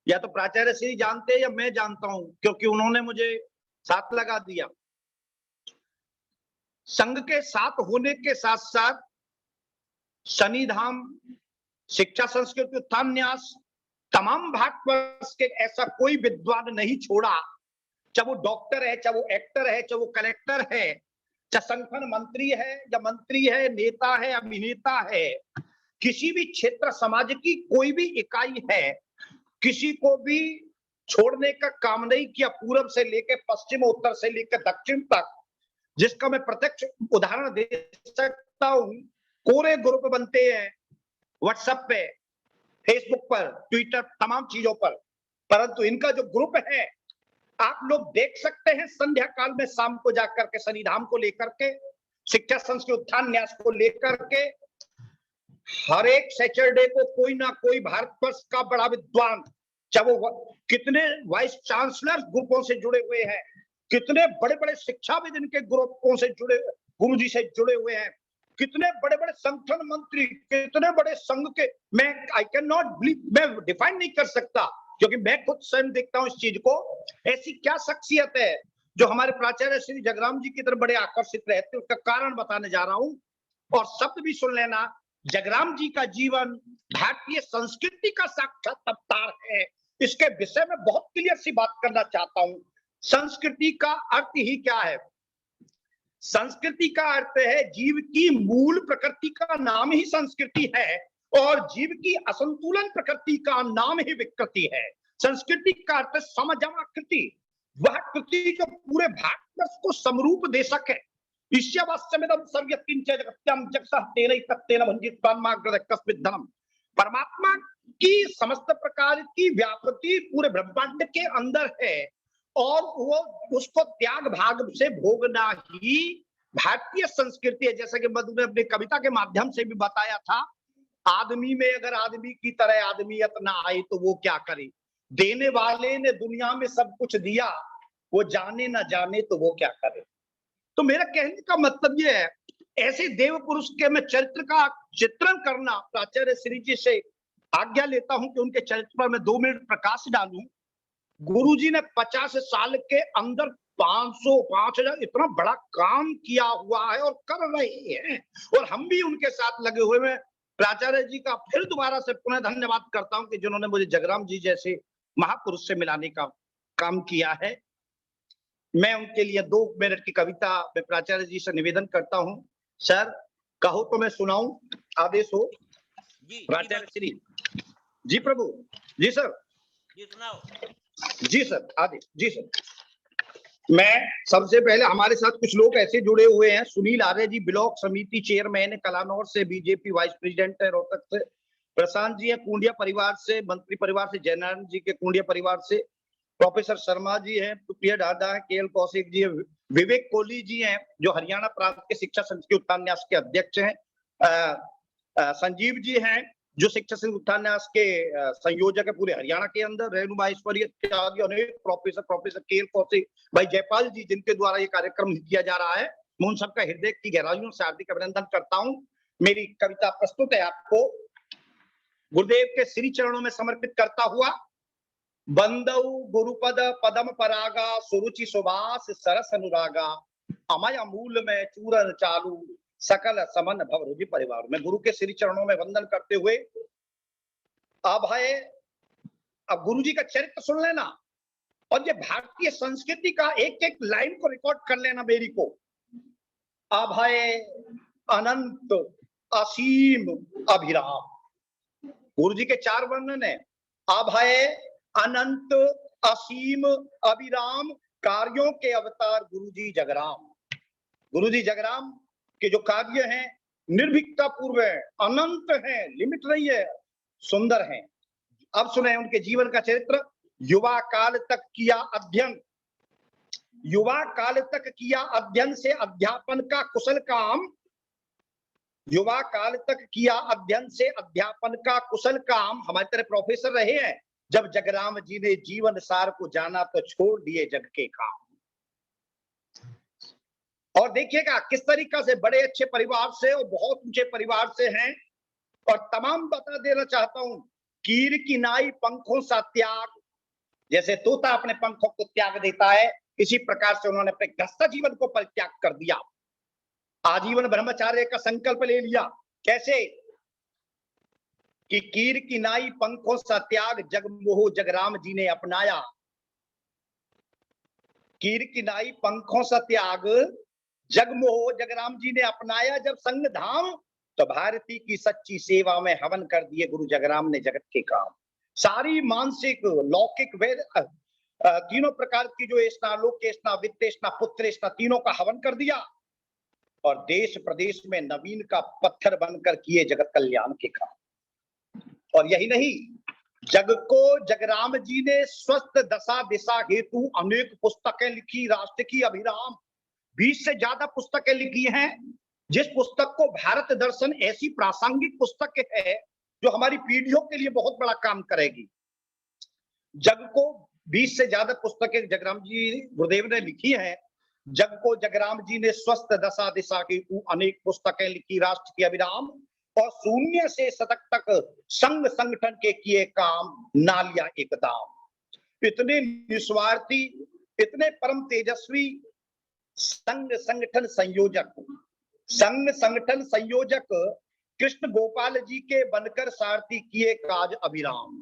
या तो प्राचार्य श्री जानते हैं या मैं जानता हूं, क्योंकि उन्होंने मुझे साथ लगा दिया। संघ के साथ होने के साथ साथ शनिधाम, शिक्षा संस्कृति उत्थान न्यास, तमाम भारतवर्ष के ऐसा कोई विद्वान नहीं छोड़ा, चाहे वो डॉक्टर है, चाहे वो एक्टर है, चाहे वो कलेक्टर है, चाहे संगठन मंत्री है या मंत्री है, नेता है, अभिनेता है, किसी भी क्षेत्र समाज की कोई भी इकाई है, किसी को भी छोड़ने का काम नहीं किया। पूर्व से लेकर पश्चिम, उत्तर से लेकर दक्षिण तक, जिसका मैं प्रत्यक्ष उदाहरण दे सकता हूं। कोरे ग्रुप बनते हैं व्हाट्सएप पे, फेसबुक पर, ट्विटर, तमाम चीजों पर, परंतु इनका जो ग्रुप है आप लोग देख सकते हैं, संध्या काल में शाम को जाकर के शनिधाम को लेकर के, शिक्षा संस्कृति उत्थान न्यास को लेकर के, हर एक सैटरडे को कोई ना कोई भारतवर्ष का बड़ा विद्वान, चाहे वो कितने वाइस चांसलर ग्रुपों से जुड़े हुए हैं, कितने बड़े बड़े शिक्षाविद इनके ग्रुपों से जुड़े, गुरु जी से जुड़े हुए हैं, कितने बड़े बड़े संगठन मंत्री, कितने बड़े संघ के, मैं आई कैन नॉट बिलीव, मैं डिफाइन नहीं कर सकता क्योंकि मैं खुद स्वयं देखता हूं इस चीज को। ऐसी क्या शख्सियत है जो हमारे प्राचार्य श्री जगराम जी की तरफ बड़े आकर्षित रहते हैं, उसका कारण बताने जा रहा हूं। और शब्द भी सुन लेना, जगराम जी का जीवन भारतीय संस्कृति का साक्षात अवतार है। इसके विषय में बहुत क्लियर सी बात करना चाहता हूं। संस्कृति का अर्थ ही क्या है? संस्कृति का अर्थ है जीव की मूल प्रकृति का नाम ही संस्कृति है, और जीव की असंतुलन प्रकृति का नाम ही विकृति है। संस्कृति का अर्थ समजमाकृति, वह कृति जो पूरे भारतवर्ष को समरूप दे सके। ईश्वरवास्यमिदं सर्वयत्किंच जगत्याम जगतः तेन तत्तेन भंजित्वान्माग्रदः कस्मिद् धनम्। परमात्मा की समस्त प्रकार की व्यापृति पूरे ब्रह्मांड के अंदर है, और वो उसको त्याग भाग से भोगना ही भारतीय संस्कृति है। जैसा कि मधु ने अपनी कविता के माध्यम से भी बताया था, आदमी में अगर आदमी की तरह आदमियत ना आए तो वो क्या करे। देने वाले ने दुनिया में सब कुछ दिया, वो जाने ना जाने तो वो क्या करे। तो मेरा कहने का मतलब ये है, ऐसे देव पुरुष के मैं चरित्र का चित्रण करना प्राचार्य श्री जी से आज्ञा लेता हूं कि उनके चरित्र पर मैं 2 मिनट प्रकाश डालूं। गुरुजी ने 50 साल के अंदर 500 5000 इतना बड़ा काम किया हुआ है और कर रहे हैं, और हम भी उनके साथ लगे हुए हैं। प्राचार्य जी का फिर दोबारा से पुनः धन्यवाद करता हूं कि जिन्होंने मुझे जगराम जी जैसे महापुरुष से मिलाने का काम किया है। मैं उनके लिए 2 मिनट की कविता मैं प्राचार्य जी से निवेदन करता हूं। सर कहो तो मैं सुनाऊं, आदेश हो। जी प्राचार्य श्री जी प्रभु जी सर जी सुनाओ। जी सर आदेश जी सर। मैं सबसे पहले, हमारे साथ कुछ लोग ऐसे जुड़े हुए हैं। सुनील आर्य जी ब्लॉक समिति चेयरमैन है कलानौर से, बीजेपी वाइस प्रेसिडेंट है रोहतक से। प्रशांत जी है कुंडिया परिवार से, मंत्री परिवार से, जयनारायण जी के कुंडिया परिवार से। प्रोफेसर शर्मा जी हैं, प्रिया डाडा है, केएल कौशिक जी है, विवेक कोहली जी हैं जो हरियाणा प्रांत के शिक्षा संस्कृति उत्थान न्यास के अध्यक्ष हैं। संजीव जी हैं जो शिक्षा संस्कृति उत्थान न्यास के संयोजक है पूरे हरियाणा के अंदर। रेणुमा ईश्वरी इत्यादि अनेक प्रोफेसर केएल कौशिक, भाई जयपाल जी जिनके द्वारा ये कार्यक्रम किया जा रहा है, मैं उन सबका हृदय की गहराइयों से हार्दिक अभिनंदन करता हूं। मेरी कविता प्रस्तुत है आपको। गुरुदेव के श्री चरणों में समर्पित करता हुआ। बंदौ गुरुपद पदम परागा, सुरुचि सुबास सरस अनुरागा, अमय अमूल में चूरन चालू, सकल समन भव रुचि परिवार। में गुरु के श्री चरणों में वंदन करते हुए अब गुरु जी का चरित्र सुन लेना, और ये भारतीय संस्कृति का एक एक लाइन को रिकॉर्ड कर लेना मेरी को। अभय अनंत असीम अभिराम, गुरु जी के 4 वर्णन है। अभय अनंत असीम अभिराम, कार्यों के अवतार गुरुजी जगराम। गुरुजी जगराम के जो कार्य हैं निर्भीकता पूर्व है, अनंत है, लिमिट नहीं है, सुंदर हैं। अब सुने उनके जीवन का चरित्र। युवा काल तक किया अध्ययन, युवा काल तक किया अध्ययन से अध्यापन का कुशल काम, युवा काल तक किया अध्ययन से अध्यापन का कुशल काम। हमारी तरह प्रोफेसर रहे हैं। जब जगराम जी ने जीवन सार को जाना तो छोड़ दिए जग के काम। और देखिएगा किस तरीका से बड़े अच्छे परिवार से और बहुत ऊंचे परिवार से हैं। और तमाम बता देना चाहता हूं, कीर की नाई पंखों सा त्याग, जैसे तोता अपने पंखों को त्याग देता है, इसी प्रकार से उन्होंने अपने गृहस्थ जीवन को परित्याग कर दिया। आजीवन ब्रह्मचार्य का संकल्प ले लिया। कैसे कि कीर की नाई पंखों सा त्याग, जगमोह जगराम जी ने अपनाया। कीर की नाई पंखों सा त्याग, जगमोह जगराम जी ने अपनाया जब संग धाम, तो भारती की सच्ची सेवा में हवन कर दिए गुरु जगराम ने जगत के काम। सारी मानसिक लौकिक वेद तीनों प्रकार की जो एष्णा लोक एष्णा वित्त एष्णा पुत्र एष्णा तीनों का हवन कर दिया, और देश प्रदेश में नवीन का पत्थर बनकर किए जगत कल्याण के काम। और यही नहीं, जग को जगराम जी ने स्वस्थ दशा दिशा हेतु अनेक पुस्तकें लिखी, राष्ट्र की अभिराम। 20 से ज्यादा पुस्तकें लिखी हैं। जिस पुस्तक को भारत दर्शन ऐसी प्रासंगिक पुस्तक है जो हमारी पीढ़ियों के लिए बहुत बड़ा काम करेगी। जग को 20 से ज्यादा पुस्तकें जगराम जी गुरुदेव ने लिखी हैं। जग को जगराम जी ने स्वस्थ दशा दिशा हेतु अनेक पुस्तकें लिखी, राष्ट्र की अभिराम। और शून्य से शतक तक संघ संगठन के किए काम, ना लिया एक दाम। इतने निस्वार्थी, इतने परम तेजस्वी संघ संगठन संयोजक कृष्ण गोपाल जी के बनकर सारथी किए काज अभिराम।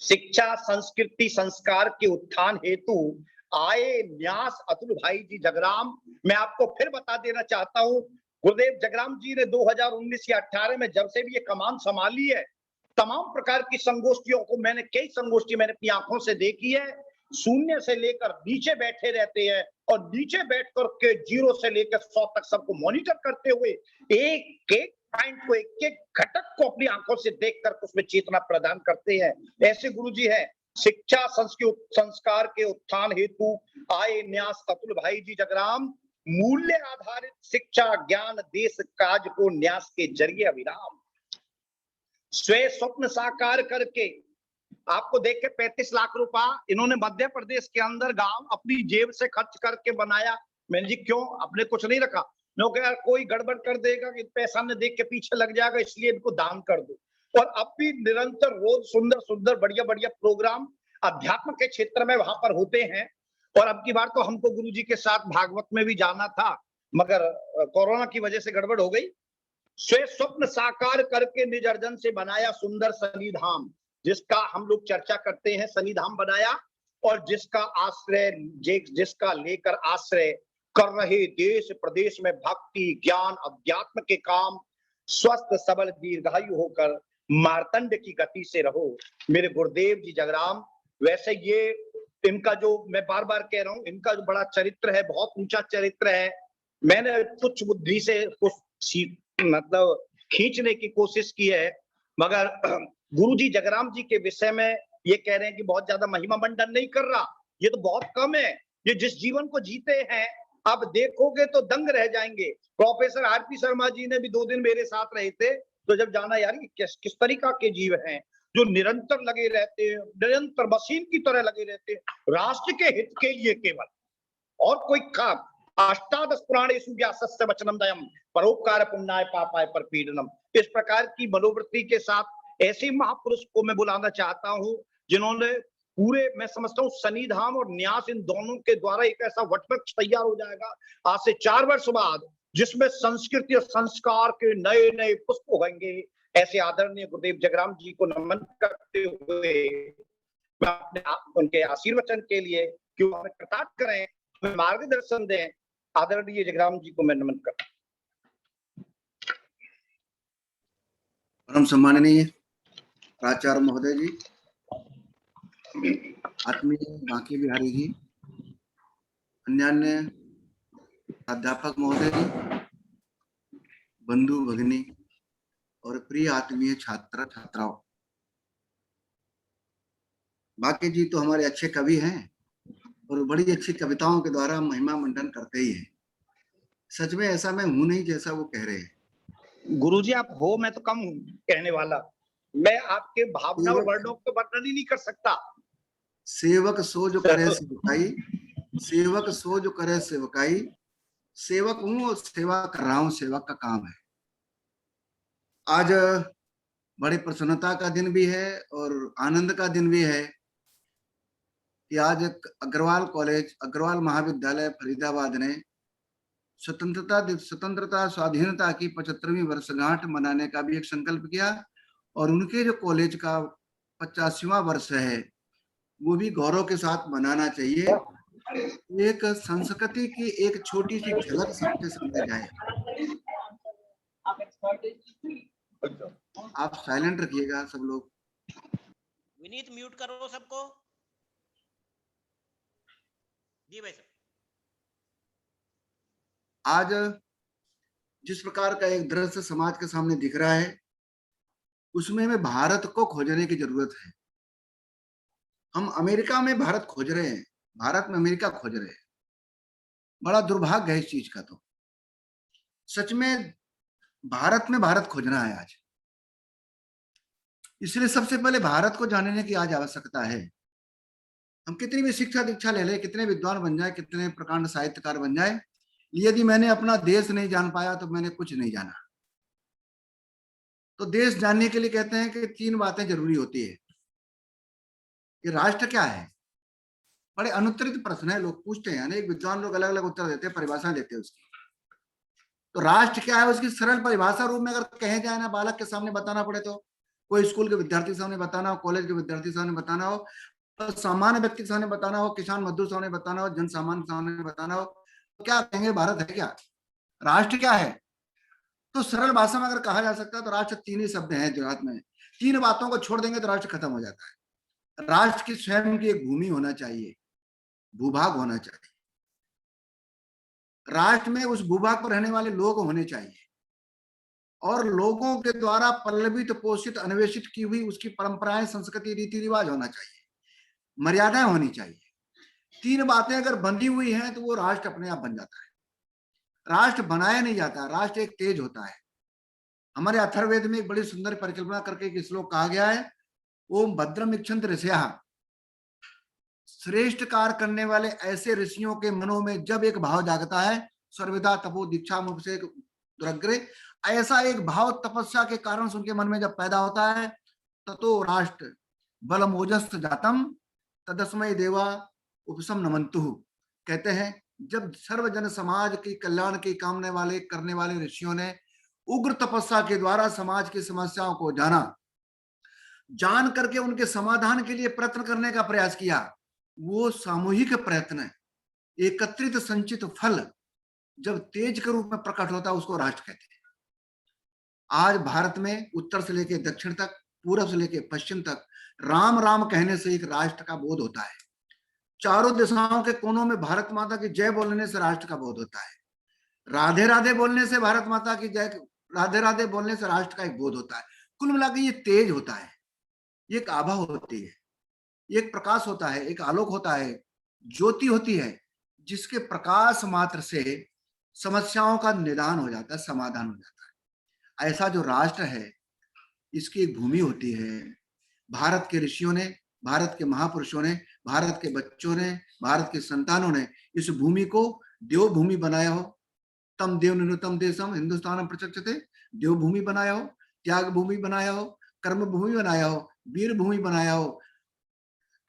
शिक्षा संस्कृति संस्कार के उत्थान हेतु आए न्यास अतुल भाई जी जगराम। मैं आपको फिर बता देना चाहता हूं, गुरुदेव जगराम जी ने 2019 या 18 में जब से भी ये कमान संभाली है, तमाम प्रकार की संगोष्ठियों को कई संगोष्ठी मैंने अपनी आंखों से देखी है। शून्य से लेकर नीचे बैठे रहते हैं, और नीचे बैठ कर के 0 से लेकर 100 तक सबको मॉनिटर करते हुए एक एक पॉइंट को, एक एक घटक को अपनी आंखों से देखकर उसमें चेतना प्रदान करते हैं। ऐसे गुरुजी हैं। शिक्षा संस्कार के उत्थान हेतु आए न्यास अतुल भाई जी जगराम। मूल्य आधारित शिक्षा ज्ञान देश काज को न्यास के जरिए अभिराम। स्वयं स्वप्न साकार करके, आपको देख के 35 लाख रुपया इन्होंने मध्य प्रदेश के अंदर गांव अपनी जेब से खर्च करके बनाया। मैंने जी क्यों, अपने कुछ नहीं रखा। यार कोई गड़बड़ कर देगा कि पैसा ने देख के पीछे लग जाएगा, इसलिए इनको दान कर दो। और अब भी निरंतर रोज सुंदर सुंदर बढ़िया बढ़िया प्रोग्राम अध्यात्म के क्षेत्र में वहां पर होते हैं। और अब की बार तो हमको गुरुजी के साथ भागवत में भी जाना था, मगर कोरोना की वजह से गड़बड़ हो गई। स्वे स्वप्न साकार करके निज अर्जन से बनाया सुंदर सन्निधाम, जिसका हम लोग चर्चा करते हैं, सन्निधाम बनाया, और जिसका आश्रय जिसका लेकर आश्रय कर रहे देश प्रदेश में भक्ति ज्ञान अध्यात्म के काम, स्वस्थ सबल दीर्घायु होकर मार्तंड की गति से रहो। मेरे गुरुदेव जी जगराम, वैसे ये इनका जो मैं बार बार कह रहा हूं, इनका जो बड़ा चरित्र है, बहुत ऊंचा चरित्र है। मैंने कुछ बुद्धि से कुछ मतलब खींचने की कोशिश की है, मगर गुरुजी जगराम जी के विषय में ये कह रहे हैं कि बहुत ज्यादा महिमा मंडन नहीं कर रहा, ये तो बहुत कम है। ये जिस जीवन को जीते हैं, अब देखोगे तो दंग रह जाएंगे। प्रोफेसर आरपी शर्मा जी ने भी 2 दिन मेरे साथ रहे थे, तो जब जाना यार किस तरीका के जीव हैं जो निरंतर लगे रहते हैं, निरंतर मशीन की तरह लगे रहते हैं, राष्ट्र के हित के लिए केवल, और कोई काम। अष्टादश पुराणेषु व्यासस्य वचनम दयम परोपकार पुण्याय पापाय परपीडनम। इस प्रकार की मनोवृत्ति के साथ ऐसे महापुरुष को मैं बुलाना चाहता हूं, जिन्होंने पूरे, मैं समझता हूँ सन्निधान और न्यास इन दोनों के द्वारा एक ऐसा वटवृक्ष तैयार हो जाएगा आज से 4 वर्ष बाद, जिसमें संस्कृति और संस्कार के नए नए पुष्प होंगे। ऐसे आदरणीय गुरुदेव जगराम जी को नमन करते हुए मैं अपने उनके आशीर्वचन के लिए क्यों हमें कृतार्थ करें, हमें मार्गदर्शन दें, आदरणीय जगराम जी को मैं नमन करता हूं। परम सम्माननीय प्राचार्य महोदय जी, आत्मीय बांके बिहारी जी, अन्यान्य अध्यापक महोदय जी, बंधु भगिनी और प्रिय आत्मीय छात्र छात्राओं, बांके जी तो हमारे अच्छे कवि हैं और बड़ी अच्छी कविताओं के द्वारा महिमा मंडन करते ही हैं। सच में ऐसा मैं हूं नहीं जैसा वो कह रहे हैं। गुरुजी आप हो, मैं तो कम हूं कहने वाला, मैं आपके भावना और वर्णों को वर्णन ही नहीं कर सकता। सेवक सो जो करे सेवकाई, सेवक सो जो करे सेवकाई, सेवक हूं और सेवा कर रहा हूं, सेवक का काम है। आज बड़ी प्रसन्नता का दिन भी है और आनंद का दिन भी है कि आज अग्रवाल कॉलेज, अग्रवाल महाविद्यालय फरीदाबाद ने स्वतंत्रता स्वाधीनता की 75वीं वर्षगांठ मनाने का भी एक संकल्प किया, और उनके जो कॉलेज का 85वां वर्ष है वो भी गौरव के साथ मनाना चाहिए। एक संस्कृति की एक छोटी सी झलक सबके सामने जाए। आप साइलेंट रखिएगा सब लोग। विनीत म्यूट करो सबको। जी भाई साहब। आज जिस प्रकार का एक दृश्य समाज के सामने दिख रहा है, उसमें हमें भारत को खोजने की जरूरत है। हम अमेरिका में भारत खोज रहे हैं, भारत में अमेरिका खोज रहे हैं। बड़ा दुर्भाग्य है इस चीज का। तो सच में भारत में भारत खोजना है आज, इसलिए सबसे पहले भारत को जानने की आज आवश्यकता है। हम कितनी भी शिक्षा दीक्षा ले ले, कितने विद्वान बन जाए, कितने प्रकांड साहित्यकार बन जाए, यदि मैंने अपना देश नहीं जान पाया तो मैंने कुछ नहीं जाना। तो देश जानने के लिए कहते हैं कि 3 बातें जरूरी होती है। कि राष्ट्र क्या है, बड़े अनुत्तरित प्रश्न है, लोग पूछते हैं, अनेक विद्वान लोग अलग अलग उत्तर देते हैं, परिभाषा देते हैं उसकी। तो राष्ट्र क्या है उसकी सरल परिभाषा रूप में अगर कहे जाए ना, बालक के सामने बताना पड़े, तो कोई स्कूल के विद्यार्थी के सामने बताना हो, कॉलेज के विद्यार्थी के सामने बताना हो, तो सामान्य व्यक्ति के सामने बताना हो, किसान मजदूर सामने बताना हो, जन सामान्य सामने बताना हो, तो क्या कहेंगे भारत है क्या, राष्ट्र क्या है? तो सरल भाषा में अगर कहा जा सकता है तो राष्ट्र 3 ही शब्द हैं जगत में। 3 बातों को छोड़ देंगे तो राष्ट्र खत्म हो जाता है। राष्ट्र की स्वयं की एक भूमि होना चाहिए, भूभाग होना चाहिए। राष्ट्र में उस भूभाग पर रहने वाले लोग होने चाहिए, और लोगों के द्वारा पल्लवित पोषित अन्वेषित की हुई उसकी परंपराएं, संस्कृति, रीति रिवाज होना चाहिए, मर्यादाएं होनी चाहिए। 3 बातें अगर बंधी हुई हैं तो वो राष्ट्र अपने आप बन जाता है। राष्ट्र बनाया नहीं जाता, राष्ट्र एक तेज होता है। हमारे अथर्ववेद में एक बड़ी सुंदर परिकल्पना करके एक श्लोक कहा गया है, ओम भद्रम इच्छन्त ऋषयः। श्रेष्ठ कार्य करने वाले ऐसे ऋषियों के मनों में जब एक भाव जागता है, सर्वदा तपो दीक्षा दुरग्रे, ऐसा एक भाव तपस्या के कारण से उनके मन में जब पैदा होता है, ततो राष्ट्र बलमोजस्त जातम तदस्मय देवा उपसम नमंतु। कहते हैं जब सर्वजन समाज की कल्याण की कामने वाले करने वाले ऋषियों ने उग्र तपस्या के द्वारा समाज की समस्याओं को जान करके उनके समाधान के लिए प्रयत्न करने का प्रयास किया, वो सामूहिक प्रयत्न, एकत्रित संचित फल जब तेज के रूप में प्रकट होता है, उसको राष्ट्र कहते हैं। आज भारत में उत्तर से लेकर दक्षिण तक, पूर्व से लेकर पश्चिम तक राम राम कहने से एक राष्ट्र का बोध होता है। चारों दिशाओं के कोनों में भारत माता की जय बोलने से राष्ट्र का बोध होता है। राधे राधे बोलने से भारत माता की जय, राधे राधे बोलने से राष्ट्र का एक बोध होता है। कुल मिलाकर ये तेज होता है, ये एक आभा होती है, एक प्रकाश होता है, एक आलोक होता है, ज्योति होती है, जिसके प्रकाश मात्र से समस्याओं का निदान हो जाता है, समाधान हो जाता है। ऐसा जो राष्ट्र है, इसकी एक भूमि होती है। भारत के ऋषियों ने, भारत के महापुरुषों ने, भारत के बच्चों ने, भारत के संतानों ने इस भूमि को देव भूमि बनाया हो। तम देव निरुतम देशम हिंदुस्तान प्रचक्षते, देव भूमि बनाया हो, त्याग भूमि बनाया हो, कर्म भूमि बनाया हो, वीर भूमि बनाया हो।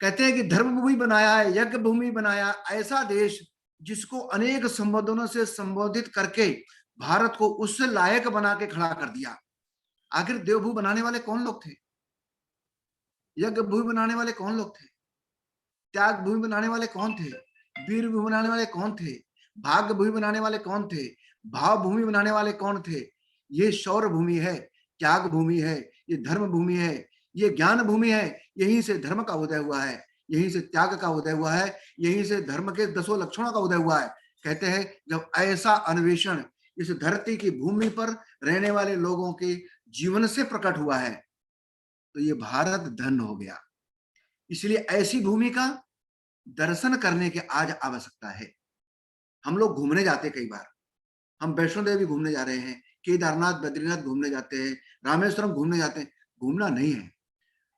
कहते हैं कि धर्म भूमि बनाया है, यज्ञ भूमि बनाया। ऐसा देश जिसको अनेक संबोधनों से संबोधित करके भारत को उससे लायक बना के खड़ा कर दिया। आखिर देवभूमि बनाने वाले कौन लोग थे? यज्ञ भूमि बनाने वाले कौन लोग थे? त्याग भूमि बनाने वाले कौन थे? वीर भूमि बनाने वाले कौन थे? भाग्य भूमि बनाने वाले कौन थे? भाव भूमि बनाने वाले कौन थे? ये शौर्य भूमि है, त्याग भूमि है, ये धर्म भूमि है, ये ज्ञान भूमि है। यहीं से धर्म का उदय हुआ है, यहीं से त्याग का उदय हुआ है, यहीं से धर्म के 10 लक्षणों का उदय हुआ है। कहते हैं जब ऐसा अन्वेषण इस धरती की भूमि पर रहने वाले लोगों के जीवन से प्रकट हुआ है, तो ये भारत धन्य हो गया। इसलिए ऐसी भूमि का दर्शन करने की आज आवश्यकता है। हम लोग घूमने जाते, कई बार हम वैष्णो देवी घूमने जा रहे हैं, केदारनाथ बद्रीनाथ घूमने जाते हैं, रामेश्वरम घूमने जाते हैं। घूमना नहीं है।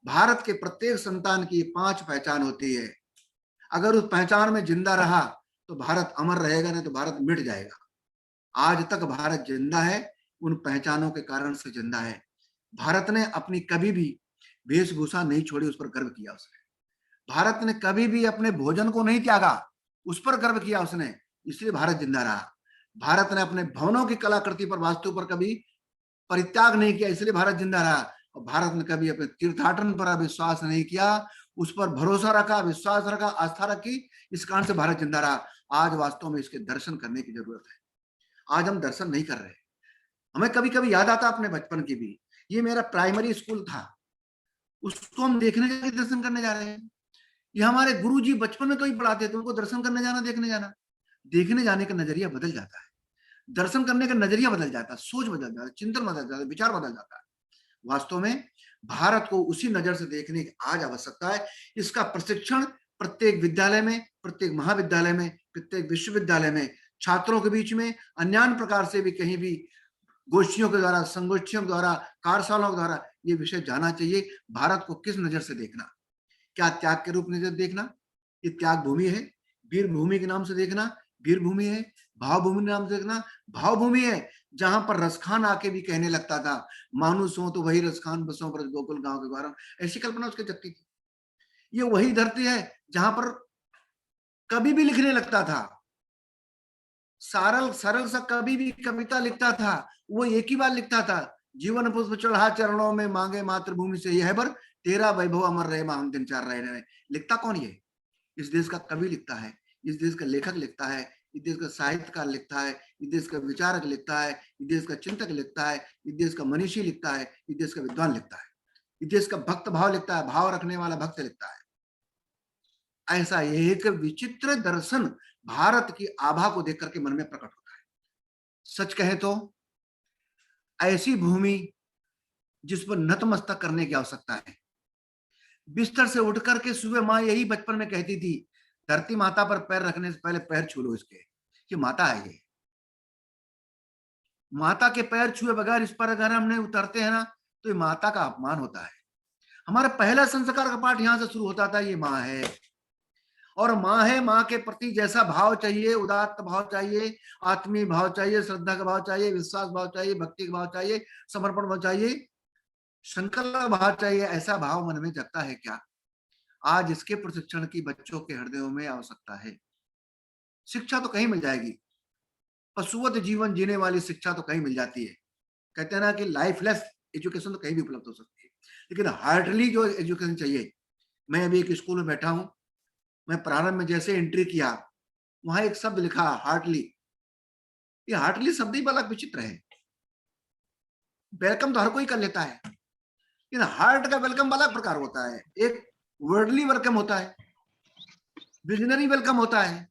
भारत के प्रत्येक संतान की 5 पहचान होती है। अगर उस पहचान में जिंदा रहा तो भारत अमर रहेगा, नहीं तो भारत मिट जाएगा। आज तक भारत जिंदा है, उन पहचानों के कारण से जिंदा है। भारत ने अपनी कभी भी वेशभूषा नहीं छोड़ी, उस पर गर्व किया उसने। भारत ने कभी भी अपने भोजन को नहीं त्यागा, उस पर गर्व किया उसने, इसलिए भारत जिंदा रहा। भारत ने अपने भवनों की कलाकृति पर, वास्तु पर कभी परित्याग नहीं किया, इसलिए भारत जिंदा रहा। और भारत ने कभी अपने तीर्थाटन पर विश्वास नहीं किया, उस पर भरोसा रखा, विश्वास रखा, आस्था रखी, इस कारण से भारत जिंदा रहा। आज वास्तव में इसके दर्शन करने की जरूरत है। आज हम दर्शन नहीं कर रहे। हमें कभी कभी याद आता अपने बचपन की भी, ये मेरा प्राइमरी स्कूल था, उसको हम देखने के दर्शन करने जा रहे हैं। ये हमारे गुरुजी बचपन में तो ही पढ़ाते थे, उनको दर्शन करने जाना, देखने जाना। देखने जाने का नजरिया बदल जाता है, दर्शन करने का नजरिया बदल जाता है, सोच बदल जाता है, चिंतन बदल जाता है, विचार बदल जाता है। वास्तव में भारत को उसी नजर से देखने की आज आवश्यकता है। इसका प्रशिक्षण प्रत्येक विद्यालय में, प्रत्येक महाविद्यालय में, प्रत्येक विश्वविद्यालय में छात्रों के बीच में अन्य प्रकार से भी कहीं भी गोष्ठियों के द्वारा, संगोष्ठियों के द्वारा, कार्यशालाओं के द्वारा ये विषय जाना चाहिए। भारत को किस नजर से देखना? क्या त्याग के रूप में देखना, ये त्याग भूमि है? वीर भूमि के नाम से देखना, वीर भूमि है। भाव भूमि के नाम से देखना, भाव भूमि है। जहां पर रसखान आके भी कहने लगता था, मानुस हो तो वही रसखान, बसों पर गोकुल गांव के द्वारा, ऐसी कल्पना उसके जगती थी। ये वही धरती है जहां पर कभी भी लिखने लगता था, सरल सरल सा कभी भी कविता लिखता था, वो एक ही बार लिखता था, जीवन पुष्प चढ़ा चरणों में, मांगे मातृभूमि से यह बर, तेरा वैभव अमर रहे महान दिन चार रहे। लिखता कौन? ये इस देश का कवि लिखता है, इस देश का लेखक लिखता है, इस देश का साहित्यकार लिखता है, इस देश का विचारक लिखता है, इस देश का चिंतक लिखता है, इस देश का मनीषी लिखता है, इस देश का विद्वान लिखता है, इस देश का भक्त भाव लिखता है, भाव रखने वाला भक्त लिखता है। ऐसा एक विचित्र दर्शन भारत की आभा को देख करके मन में प्रकट होता है। सच कहे तो ऐसी भूमि जिस पर नतमस्तक करने की आवश्यकता है। बिस्तर से उठ करके सुबह माँ यही बचपन में कहती थी, धरती माता पर पैर रखने से पहले पैर छू लो इसके, कि माता है ये। माता के पैर छुए बगैर इस पर अगर हमने उतरते हैं ना, तो ये माता का अपमान होता है। हमारा पहला संस्कार का पाठ यहां से शुरू होता था, ये माँ है। और माँ है, माँ के प्रति जैसा भाव चाहिए, उदात्त भाव चाहिए, आत्मीय भाव चाहिए, श्रद्धा का भाव चाहिए, विश्वास भाव चाहिए, भक्ति का भाव चाहिए, समर्पण भाव चाहिए, संकल्प भाव चाहिए, ऐसा भाव मन में जगता है क्या? आज इसके प्रशिक्षण की बच्चों के हृदयों में आवश्यकता है। शिक्षा तो कहीं मिल जाएगी, पशुवत जीवन जीने वाली शिक्षा तो कहीं मिल जाती है। कहते हैं ना कि लाइफलेस एजुकेशन तो कहीं भी उपलब्ध हो सकती है, लेकिन हार्टली जो एजुकेशन चाहिए। मैं अभी एक स्कूल में बैठा हूं, मैं प्रारंभ में जैसे एंट्री किया, वहां एक शब्द लिखा हार्टली। ये हार्टली शब्द ही बड़ा विचित्र है। वेलकम तो हर कोई कर लेता है, लेकिन हार्ट का वेलकम अलग प्रकार होता है। एक वर्डली वेलकम होता है, विजनरी वेलकम होता है,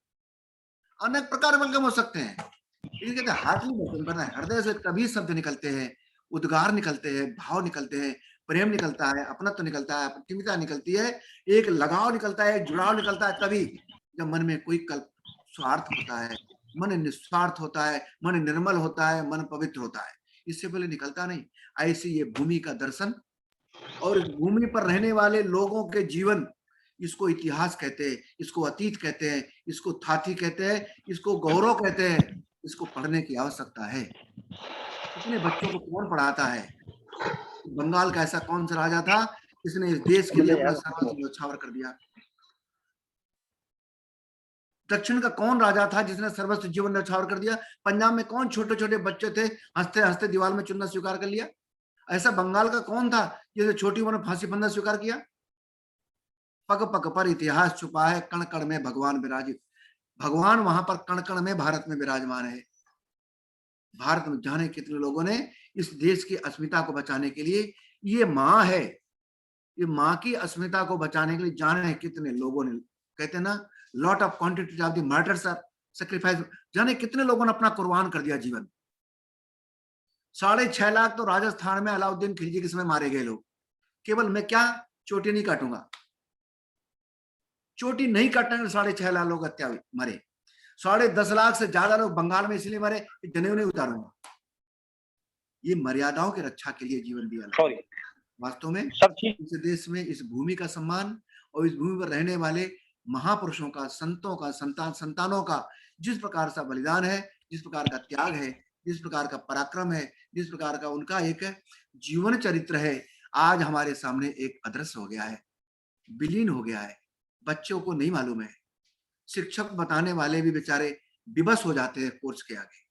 अनेक प्रकार वेलकम हो सकते हैं। ये कहते हैं हार्टली वेलकम करना है। हृदय से तभी शब्द निकलते हैं, उद्गार निकलते हैं, भाव निकलते हैं, प्रेम निकलता है, अपनत्व निकलता है, प्रतिमिता निकलती है, एक लगाव निकलता है, एक जुड़ाव निकलता है, तभी जब मन में कोई कल्प स्वार्थ होता है, मन निस्वार्थ होता है, मन निर्मल होता है, मन पवित्र होता है। इससे पहले निकलता नहीं। ऐसी ये भूमि का दर्शन और इस भूमि पर रहने वाले लोगों के जीवन, इसको इतिहास कहते हैं, इसको अतीत कहते हैं, इसको थाथी कहते हैं, इसको गौरव कहते हैं। इसको पढ़ने की आवश्यकता है। इतने बच्चों को कौन पढ़ाता है? बंगाल का ऐसा कौन सा राजा था जिसने इस देश के लिए अपना सर्वस्व न्यौछावर कर दिया? दक्षिण का कौन राजा था जिसने सर्वस्व जीवन न्यौछावर कर दिया? पंजाब में कौन छोटे छोटे बच्चे थे, हंसते हंसते दीवार में चुनना स्वीकार कर लिया? ऐसा बंगाल का कौन था जिसने छोटी उम्र में फांसी फंदना स्वीकार किया? पग पग पर इतिहास छुपा है, कण कण में भगवान विराजित। भगवान वहां पर कण कण में भारत में विराजमान है। भारत में जाने कितने लोगों ने इस देश की अस्मिता को बचाने के लिए, ये माँ है, ये माँ की अस्मिता को बचाने के लिए जाने कितने लोगों ने, कहते हैं ना lot of quantity of the martyrs are sacrifice, जाने कितने लोगों ने अपना कुर्बान कर दिया जीवन। 6.5 लाख तो राजस्थान में अलाउद्दीन खिलजी के समय मारे गए लोग। केवल मैं क्या चोटी नहीं काटूंगा, चोटी नहीं काटने 6.5 लाख लोग हत्या मरे। 10.5 लाख से ज्यादा लोग बंगाल में इसलिए मरे कि जनेऊ नहीं उतारूंगा। ये मर्यादाओं की रक्षा के लिए जीवन दिया। वास्तव में इस देश में इस भूमि का सम्मान और इस भूमि पर रहने वाले महापुरुषों का, संतों का, संतानों का जिस प्रकार से बलिदान है, जिस प्रकार का त्याग है, जिस प्रकार का पराक्रम है, जिस प्रकार का उनका एक जीवन चरित्र है, आज हमारे सामने एक अदृश्य हो गया है, विलीन हो गया है। बच्चों को नहीं मालूम है। शिक्षक बताने वाले भी बेचारे विवश हो जाते हैं कोर्स के आगे।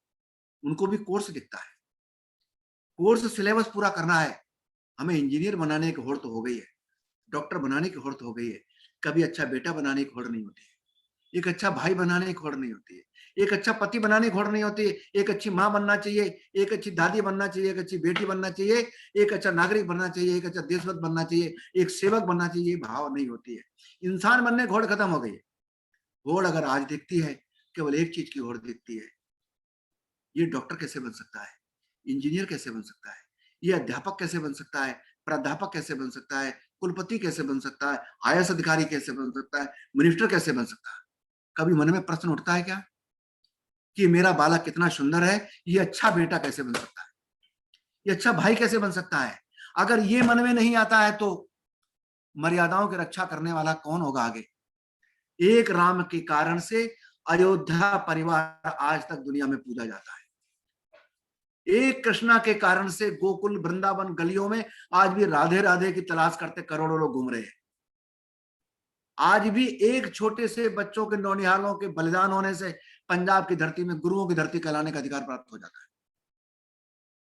उनको भी कोर्स दिखता है, कोर्स सिलेबस पूरा करना है। हमें इंजीनियर बनाने की होड़ तो हो गई है, डॉक्टर बनाने की होड़ तो हो गई है। कभी अच्छा बेटा बनाने की होड़ नहीं होती है, एक अच्छा भाई बनाने की होड़ नहीं होती है, एक अच्छा पति बनाने की होड़ नहीं होती है, एक अच्छी माँ बनना चाहिए, एक अच्छी दादी बनना चाहिए, एक अच्छी बेटी बनना चाहिए, एक अच्छा नागरिक बनना चाहिए, एक अच्छा देशभक्त बनना चाहिए, एक सेवक बनना चाहिए, भाव नहीं होती है। इंसान बनने की होड़ खत्म हो गई है। होड़ अगर आज दिखती है, केवल एक चीज की होड़ दिखती है, ये डॉक्टर कैसे बन सकता है, इंजीनियर कैसे बन सकता है, ये अध्यापक कैसे बन सकता है, प्राध्यापक कैसे बन सकता है, कुलपति कैसे बन सकता है, आईएएस अधिकारी कैसे बन सकता है, मिनिस्टर कैसे बन सकता है? कभी मन में प्रश्न उठता है क्या कि मेरा बालक कितना सुंदर है, ये अच्छा बेटा कैसे बन सकता है, ये अच्छा भाई कैसे बन सकता है? अगर ये मन में नहीं आता है तो मर्यादाओं की रक्षा करने वाला कौन होगा आगे? एक राम के कारण से अयोध्या परिवार आज तक दुनिया में पूजा जाता है। एक कृष्णा के कारण से गोकुल वृंदावन गलियों में आज भी राधे राधे की तलाश करते करोड़ों लोग घूम रहे हैं। आज भी एक छोटे से बच्चों के नौनिहालों के बलिदान होने से पंजाब की धरती में गुरुओं की धरती कहलाने का अधिकार प्राप्त हो जाता है।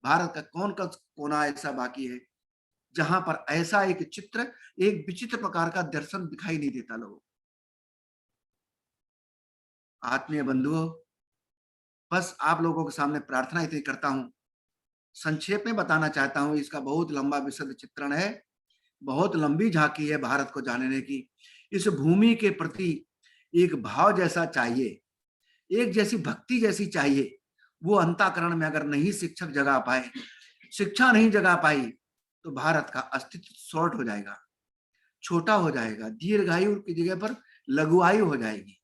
भारत का कौन का कोना ऐसा बाकी है जहां पर ऐसा एक चित्र, एक विचित्र प्रकार का दर्शन दिखाई नहीं देता लोगों? आत्मीय बंधुओं, बस आप लोगों के सामने प्रार्थना इतनी करता हूं, संक्षेप में बताना चाहता हूं। इसका बहुत लंबा विशद चित्रण है, बहुत लंबी झांकी है भारत को जानने की। इस भूमि के प्रति एक भाव जैसा चाहिए, एक जैसी भक्ति जैसी चाहिए, वो अंतःकरण में अगर नहीं शिक्षक जगा पाए, शिक्षा नहीं जगा पाई, तो भारत का अस्तित्व शॉर्ट हो जाएगा, छोटा हो जाएगा, दीर्घायु की जगह पर लघुआयु हो जाएगी।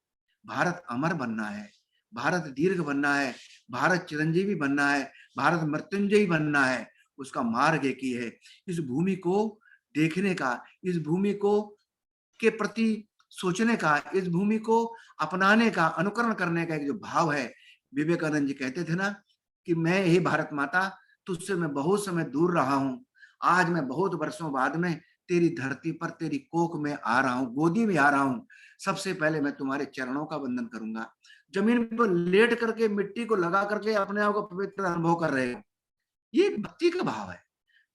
भारत अमर बनना है, भारत दीर्घ बनना है, भारत चिरंजीवी बनना है, भारत मृत्युंजयी बनना है। उसका मार्ग एक ही है, इस भूमि को देखने का, इस भूमि को के प्रति सोचने का, इस भूमि को अपनाने का, अनुकरण करने का एक जो भाव है। विवेकानंद जी कहते थे ना कि मैं हे भारत माता, तुझसे मैं बहुत समय दूर रहा हूं, आज मैं बहुत वर्षों बाद में तेरी धरती पर, तेरी कोख में आ रहा हूं, गोदी में आ रहा हूं। सबसे पहले मैं तुम्हारे चरणों का वंदन करूंगा। जमीन पर लेट करके, मिट्टी को लगा करके अपने आप को पवित्र अनुभव कर रहे हो। ये भक्ति का भाव है।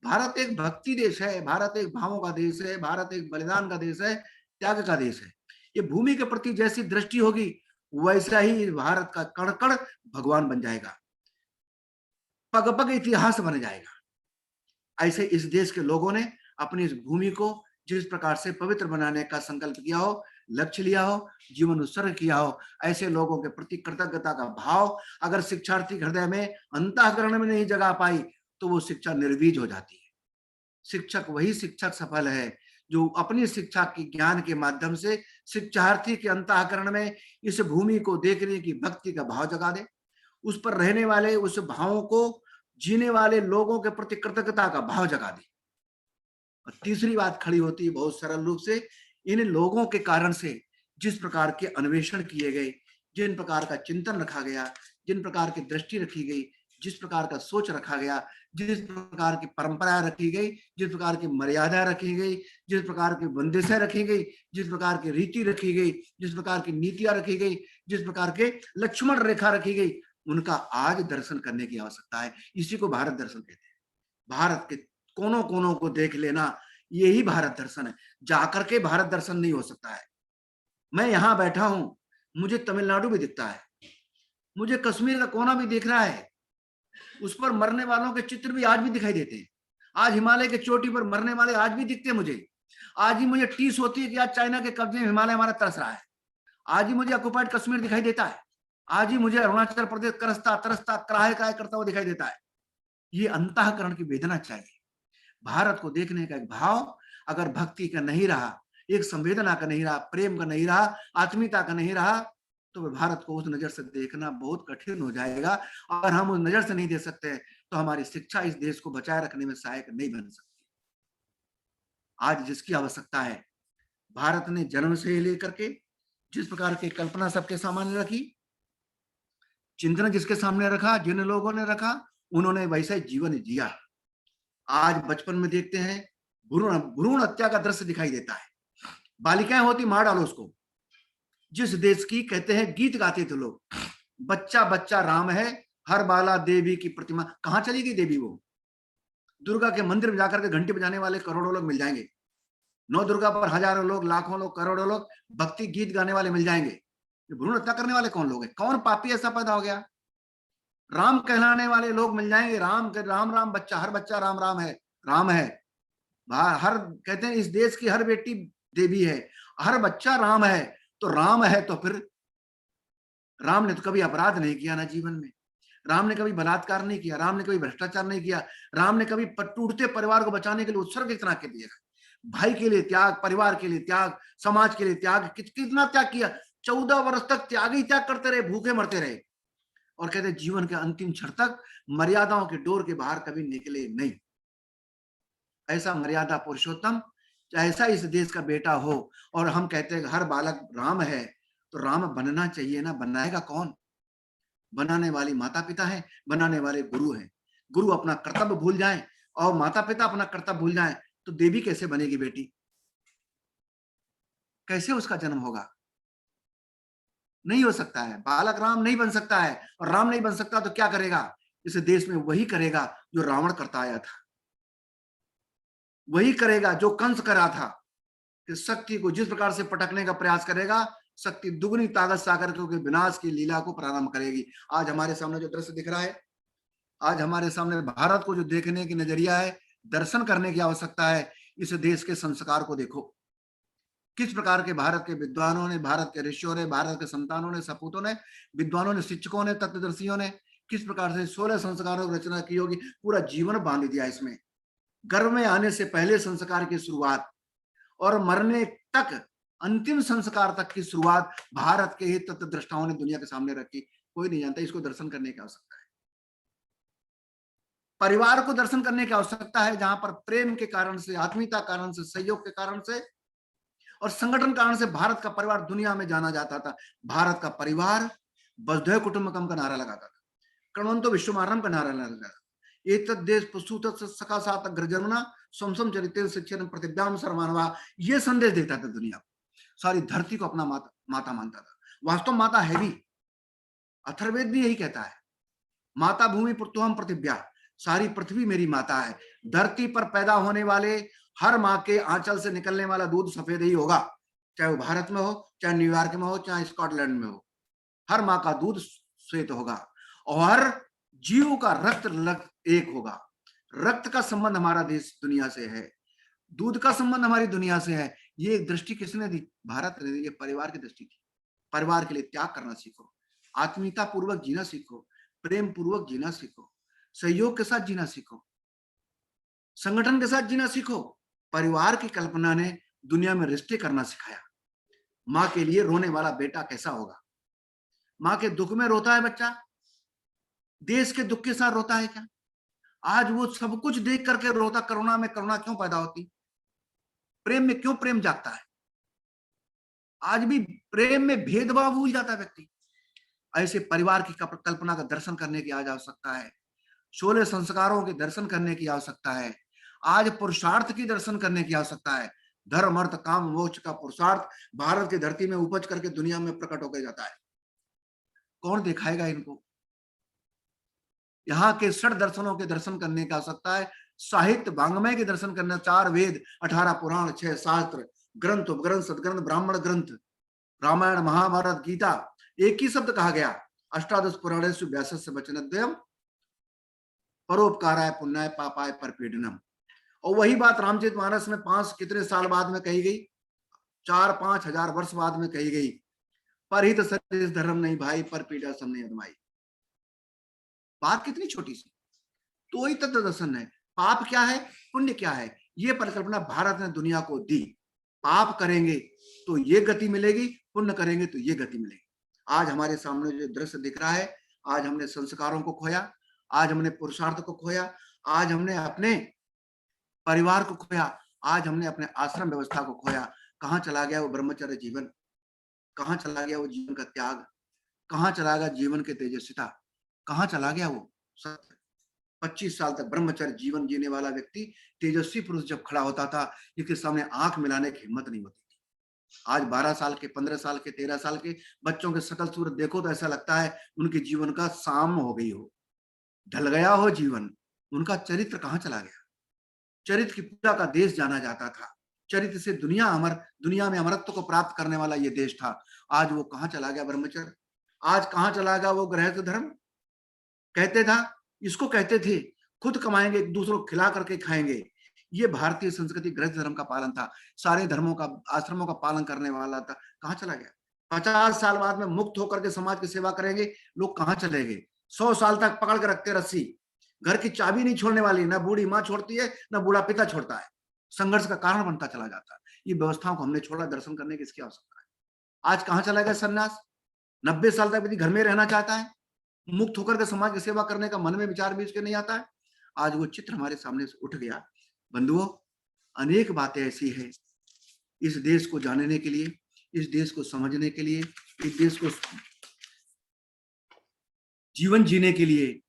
भारत एक भक्ति देश है, भारत एक भावों का देश है, भारत एक बलिदान का देश है, त्याग का देश है। ये भूमि के प्रति जैसी दृष्टि होगी, वैसा ही भारत का कण कण भगवान बन जाएगा, पग पग इतिहास बन जाएगा। ऐसे इस देश के लोगों ने अपनी इस भूमि को जिस प्रकार से पवित्र बनाने का संकल्प किया हो, लक्ष्य लिया हो, जीवन उत्सर्ग किया हो, ऐसे लोगों के प्रति कृतज्ञता का भाव अगर शिक्षार्थी हृदय में, अंतःकरण में नहीं जगा पाई, तो वो शिक्षा निर्वीज हो जाती है। शिक्षक वही शिक्षक सफल है जो अपनी शिक्षा की ज्ञान के माध्यम से शिक्षार्थी के अंतःकरण में इस भूमि को देखने की भक्ति का भाव जगा दे, उस पर रहने वाले, उस भावों को जीने वाले लोगों के प्रति कृतज्ञता का भाव जगा दे। और तीसरी बात खड़ी होती है बहुत सरल रूप से, इन लोगों के कारण से जिस प्रकार के अन्वेषण किए गए, जिन प्रकार का चिंतन रखा गया, जिन प्रकार की दृष्टि रखी गई, जिस प्रकार का सोच रखा गया, जिस प्रकार की परंपरा रखी गई, जिस प्रकार की मर्यादा रखी गई, जिस प्रकार की बंदिशें रखी गई, जिस प्रकार की रीति रखी गई, जिस प्रकार की नीतियां रखी गई, जिस प्रकार के लक्ष्मण रेखा रखी गई, उनका आज दर्शन करने की आवश्यकता है। इसी को भारत दर्शन कहते हैं। भारत के कोनों कोनों को देख लेना, यही भारत दर्शन है। जाकर के भारत दर्शन नहीं हो सकता है। मैं यहां बैठा हूं, मुझे तमिलनाडु भी दिखता है, मुझे कश्मीर का कोना भी दिख रहा है, उस पर मरने वालों के चित्र भी आज भी दिखाई देते हैं। आज हिमालय के चोटी पर मरने वाले आज भी दिखते हैं मुझे। आज ही मुझे टीस होती है कि आज चाइना के कब्जे में हिमालय हमारा तरस रहा है। आज ही मुझे ऑक्युपाइड कश्मीर दिखाई देता है। आज ही मुझे अरुणाचल प्रदेश करसता तरसता कराहे काय करता हुआ दिखाई देता है। ये अंतःकरण की वेदना चाहिए। भारत को देखने का एक भाव अगर भक्ति का नहीं रहा, एक संवेदना का नहीं रहा, प्रेम का नहीं रहा, आत्मीयता का नहीं रहा, तो भारत को उस नजर से देखना बहुत कठिन हो जाएगा। और हम उस नजर से नहीं देख सकते तो हमारी शिक्षा इस देश को बचाए रखने में सहायक नहीं बन सकती। आज जिसकी आवश्यकता है, भारत ने जन्म से लेकर के जिस प्रकार की कल्पना सबके सामने रखी, चिंतन जिसके सामने रखा, जिन लोगों ने रखा, उन्होंने वैसा जीवन जिया। आज बचपन में देखते हैं भ्रूण हत्या का दृश्य दिखाई देता है। बालिकाएं होती, मार डालो उसको। जिस देश की कहते हैं गीत गाते थे लोग, बच्चा बच्चा राम है, हर बाला देवी की प्रतिमा। कहां चली गई देवी? वो दुर्गा के मंदिर में जाकर के घंटी बजाने वाले करोड़ों लोग मिल जाएंगे। नौ दुर्गा पर हजारों लोग, लाखों लोग, करोड़ों लोग भक्ति गीत गाने वाले मिल जाएंगे। भ्रूण हत्या करने वाले कौन लोग हैं? कौन पापी ऐसा पैदा हो गया? राम कहलाने वाले लोग मिल जाएंगे। राम राम बच्चा, हर बच्चा राम राम है, राम है। हर कहते हैं इस देश की हर बेटी देवी है, हर बच्चा राम है। तो राम है तो फिर राम ने तो कभी अपराध नहीं किया ना जीवन में। राम ने कभी बलात्कार नहीं किया, राम ने कभी भ्रष्टाचार नहीं किया, राम ने कभी टूटते परिवार को बचाने के लिए उत्सर्ग कितना के दिया, भाई के लिए त्याग, परिवार के लिए त्याग, समाज के लिए त्याग, कितना त्याग किया। 14 वर्ष तक त्याग ही त्याग करते रहे, भूखे मरते रहे। और कहते जीवन के अंतिम क्षण तक मर्यादाओं के डोर के बाहर कभी निकले नहीं। ऐसा मर्यादा पुरुषोत्तम, ऐसा इस देश का बेटा हो। और हम कहते हैं हर बालक राम है, तो राम बनना चाहिए ना। बनाएगा कौन? बनाने वाली माता पिता है, बनाने वाले गुरु हैं। गुरु अपना कर्तव्य भूल जाएं और माता पिता अपना कर्तव्य भूल जाएं, तो देवी कैसे बनेगी बेटी? कैसे उसका जन्म होगा? नहीं हो सकता है। बालक राम नहीं बन सकता है, और राम नहीं बन सकता तो क्या करेगा? इस देश में वही करेगा जो रावण करता आया था, वही करेगा जो कंस करा था, कि शक्ति को जिस प्रकार से पटकने का प्रयास करेगा, शक्ति दुगनी ताकत से आकर के विनाश की लीला को प्रारंभ करेगी। आज हमारे सामने जो दृश्य दिख रहा है, आज हमारे सामने भारत को जो देखने की नजरिया है, दर्शन करने की आवश्यकता है। इस देश के संस्कार को देखो, किस प्रकार के भारत के विद्वानों ने, भारत के ऋषियों ने, भारत के संतानों ने, सपूतों ने, विद्वानों ने, शिक्षकों ने, तत्वदर्शियों ने किस प्रकार से 16 संस्कारों की रचना की होगी। पूरा जीवन बांध दिया इसमें। गर्भ में आने से पहले संस्कार की शुरुआत और मरने तक, अंतिम संस्कार तक की शुरुआत भारत के ही तत्वदृष्टाओं ने दुनिया के सामने रखी। कोई नहीं जानता। इसको दर्शन करने की आवश्यकता है। परिवार को दर्शन करने की आवश्यकता है, जहां पर प्रेम के कारण से, आत्मीयता कारण से, सहयोग के कारण से और संगठन कारण से भारत का परिवार दुनिया में जाना जाता था। भारत का परिवार वसुधैव कुटुंबकम का नारा लगाता था, कर्मन्तो विश्वमारंभ का नारा लगाता था, एतद् देश प्रसूत सखा सात अग्रजन्मना समसम चरित्र शिक्षण प्रतिभ्याम सर्वमानवा, ये संदेश देता था दुनिया को। सारी धरती को अपना माता मानता था। वास्तव माता है भी, अथर्ववेद भी यही कहता है, माता भूमि पुत्रहम प्रतिभ्या, सारी पृथ्वी मेरी माता है। धरती पर पैदा होने वाले हर माँ के आंचल से निकलने वाला दूध सफेद ही होगा, चाहे वो भारत में हो, चाहे न्यूयॉर्क में हो, चाहे स्कॉटलैंड में हो, हर माँ का दूध श्वेत होगा और हर जीव का रक्त एक होगा। रक्त का संबंध हमारा देश दुनिया से है, दूध का संबंध हमारी दुनिया से है। ये दृष्टि किसने दी? भारत ने दी। ये परिवार की दृष्टि थी। परिवार के लिए त्याग करना सीखो, आत्मीयता पूर्वक जीना सीखो, प्रेम पूर्वक जीना सीखो, सहयोग के साथ जीना सीखो, संगठन के साथ जीना सीखो। परिवार की कल्पना ने दुनिया में रिश्ते करना सिखाया। माँ के लिए रोने वाला बेटा कैसा होगा? माँ के दुख में रोता है बच्चा, देश के दुख के साथ रोता है क्या? आज वो सब कुछ देख करके रोता, करुणा में करुणा क्यों पैदा होती? प्रेम में क्यों प्रेम जागता है? आज भी प्रेम में भेदभाव भूल जाता है व्यक्ति। ऐसे परिवार की कल्पना का दर्शन करने की आज आवश्यकता है। 16 संस्कारों के दर्शन करने की आवश्यकता है। आज पुरुषार्थ की दर्शन करने की आवश्यकता है। धर्म अर्थ काम मोक्ष का पुरुषार्थ भारत की धरती में उपज करके दुनिया में प्रकट होकर जाता है। कौन दिखाएगा इनको? यहाँ के 6 दर्शनों के दर्शन करने की आवश्यकता है। साहित्य वांग्मय के दर्शन करना, 4 वेद, 18 पुराण, 6 शास्त्र, ग्रंथ उपग्रंथ सदग्रंथ ब्राह्मण ग्रंथ, रामायण महाभारत गीता, एक ही शब्द कहा गया, अष्टादश पुराणेषु व्यासस्य वचनद्वयम् परोपकाराय पुण्याय पापाय परपीडनम। और वही बात रामचरितमानस में 5 कितने साल बाद में कही गई, 4-5 हजार वर्ष बाद में कही गई, परहित सरिस धर्म नहीं भाई, पर पीड़ा सब नहीं अदमाई। बात कितनी छोटी सी, तो वही तत्व दर्शन है। पाप क्या है, पुण्य क्या है, ये परिकल्पना भारत ने दुनिया को दी। पाप करेंगे तो ये गति मिलेगी, पुण्य करेंगे तो ये गति मिलेगी। आज हमारे सामने जो दृश्य दिख रहा है, आज हमने संस्कारों को खोया, आज हमने पुरुषार्थ को खोया, आज हमने अपने परिवार को खोया, आज हमने अपने आश्रम व्यवस्था को खोया। कहाँ चला गया वो ब्रह्मचर्य जीवन? कहाँ चला गया वो जीवन का त्याग? कहाँ चला गया जीवन के तेजस्विता? कहाँ चला गया वो सत्य? 25 साल तक ब्रह्मचर्य जीवन जीने वाला व्यक्ति, तेजस्वी पुरुष जब खड़ा होता था, इसके सामने आंख मिलाने की हिम्मत नहीं होती थी। आज 12 साल के, 15 साल के, 13 साल के बच्चों के शकल सूरत देखो तो ऐसा लगता है उनके जीवन का साम हो गई हो, ढल गया हो जीवन। उनका चरित्र कहाँ चला गया? चरित्र की पूजा का देश जाना जाता था। चरित्र से दुनिया में अमरत्व को प्राप्त करने वाला ये देश था। आज वो कहाँ चला गया ब्रह्मचर्य? आज कहाँ चला गया वो गृहस्थ धर्म? कहते था, इसको कहते थे खुद कमाएंगे, एक दूसरों को खिला करके खाएंगे। ये भारतीय संस्कृति गृहस्थ धर्म का पालन था। सारे धर्मों का, आश्रमों का पालन करने वाला था। कहाँ चला गया? 50 साल बाद में मुक्त होकर के समाज की सेवा करेंगे लोग, कहाँ चले गए? 100 साल तक पकड़ के रखते रस्सी, घर की चाबी नहीं छोड़ने वाली, ना बूढ़ी माँ छोड़ती है, ना बूढ़ा पिता छोड़ता है। संघर्ष का कारण बनता चला जाता है। ये व्यवस्थाओं को हमने छोड़ा, दर्शन करने की इसकी आवश्यकता है। आज कहाँ चला गया सन्यास? 90 साल तक यदि घर में रहना चाहता है, मुक्त होकर के समाज की सेवा करने का मन में विचार भी उसके नहीं आता है। आज वो चित्र हमारे सामने से उठ गया। बंधुओं, अनेक बातें ऐसी है इस देश को जानने के लिए, इस देश को समझने के लिए, इस देश को जीवन जीने के लिए,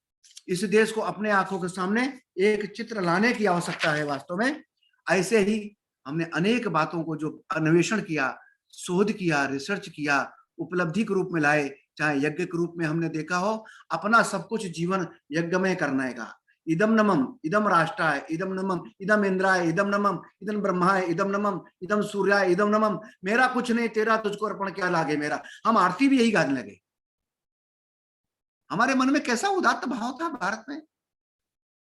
इस देश को अपने आंखों के सामने एक चित्र लाने की आवश्यकता है। वास्तव में ऐसे ही हमने अनेक बातों को जो अन्वेषण किया, शोध किया, रिसर्च किया, उपलब्धि के रूप में लाए, चाहे यज्ञ के रूप में हमने देखा हो, अपना सब कुछ जीवन यज्ञ में करने का। इदम नमम, इदम राष्ट्राय, इदम नमम, इदम इंद्राय, इदम नमम, इदम ब्रह्माय, इदम नमम, इदम सूर्याय, इदम नमम, मेरा कुछ नहीं तेरा तुझको अर्पण क्या लागे मेरा। हम आरती भी यही गाने लगे। हमारे मन में कैसा उदात्त भाव था भारत में।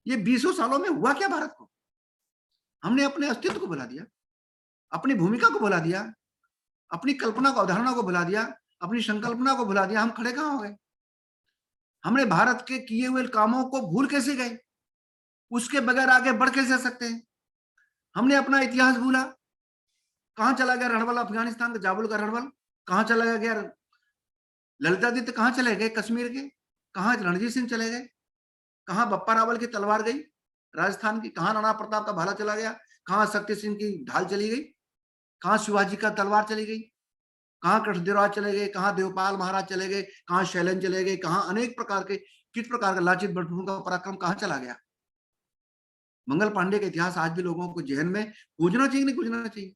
ये 20 सालों में हुआ क्या भारत को? हमने अपने अस्तित्व को भुला दिया, अपनी भूमिका को भुला दिया, अपनी कल्पना को, अवधारणा को भुला दिया, अपनी संकल्पना को भुला दिया। हम खड़े कहाँ हो गए? हमने भारत के किए हुए कामों को भूल कैसे गए? उसके बगैर आगे बढ़ कैसे सकते हैं? हमने अपना इतिहास भूला। कहाँ चला गया रणबल? अफगानिस्तान का जाबुल का रणबल कहाँ चला गया? ललितादित्य कहाँ चले गए? कश्मीर के कहाँ रणजीत सिंह चले गए? कहाँ बप्पा रावल की तलवार गई राजस्थान की? कहाँ राणा प्रताप का भाला चला गया? कहाँ शक्ति सिंह की ढाल चली गई? कहाँ शिवाजी का तलवार चली गई, कहाँ कृष्णदेवराय चले गए, कहाँ देवपाल महाराज चले गए, कहाँ शैलेंद्र चले गए, कहाँ अनेक प्रकार के, किस प्रकार का लाचित बरफुकन का पराक्रम कहाँ चला गया। मंगल पांडे का इतिहास आज भी लोगों को जहन में खोजना चाहिए, नहीं खोजना चाहिए।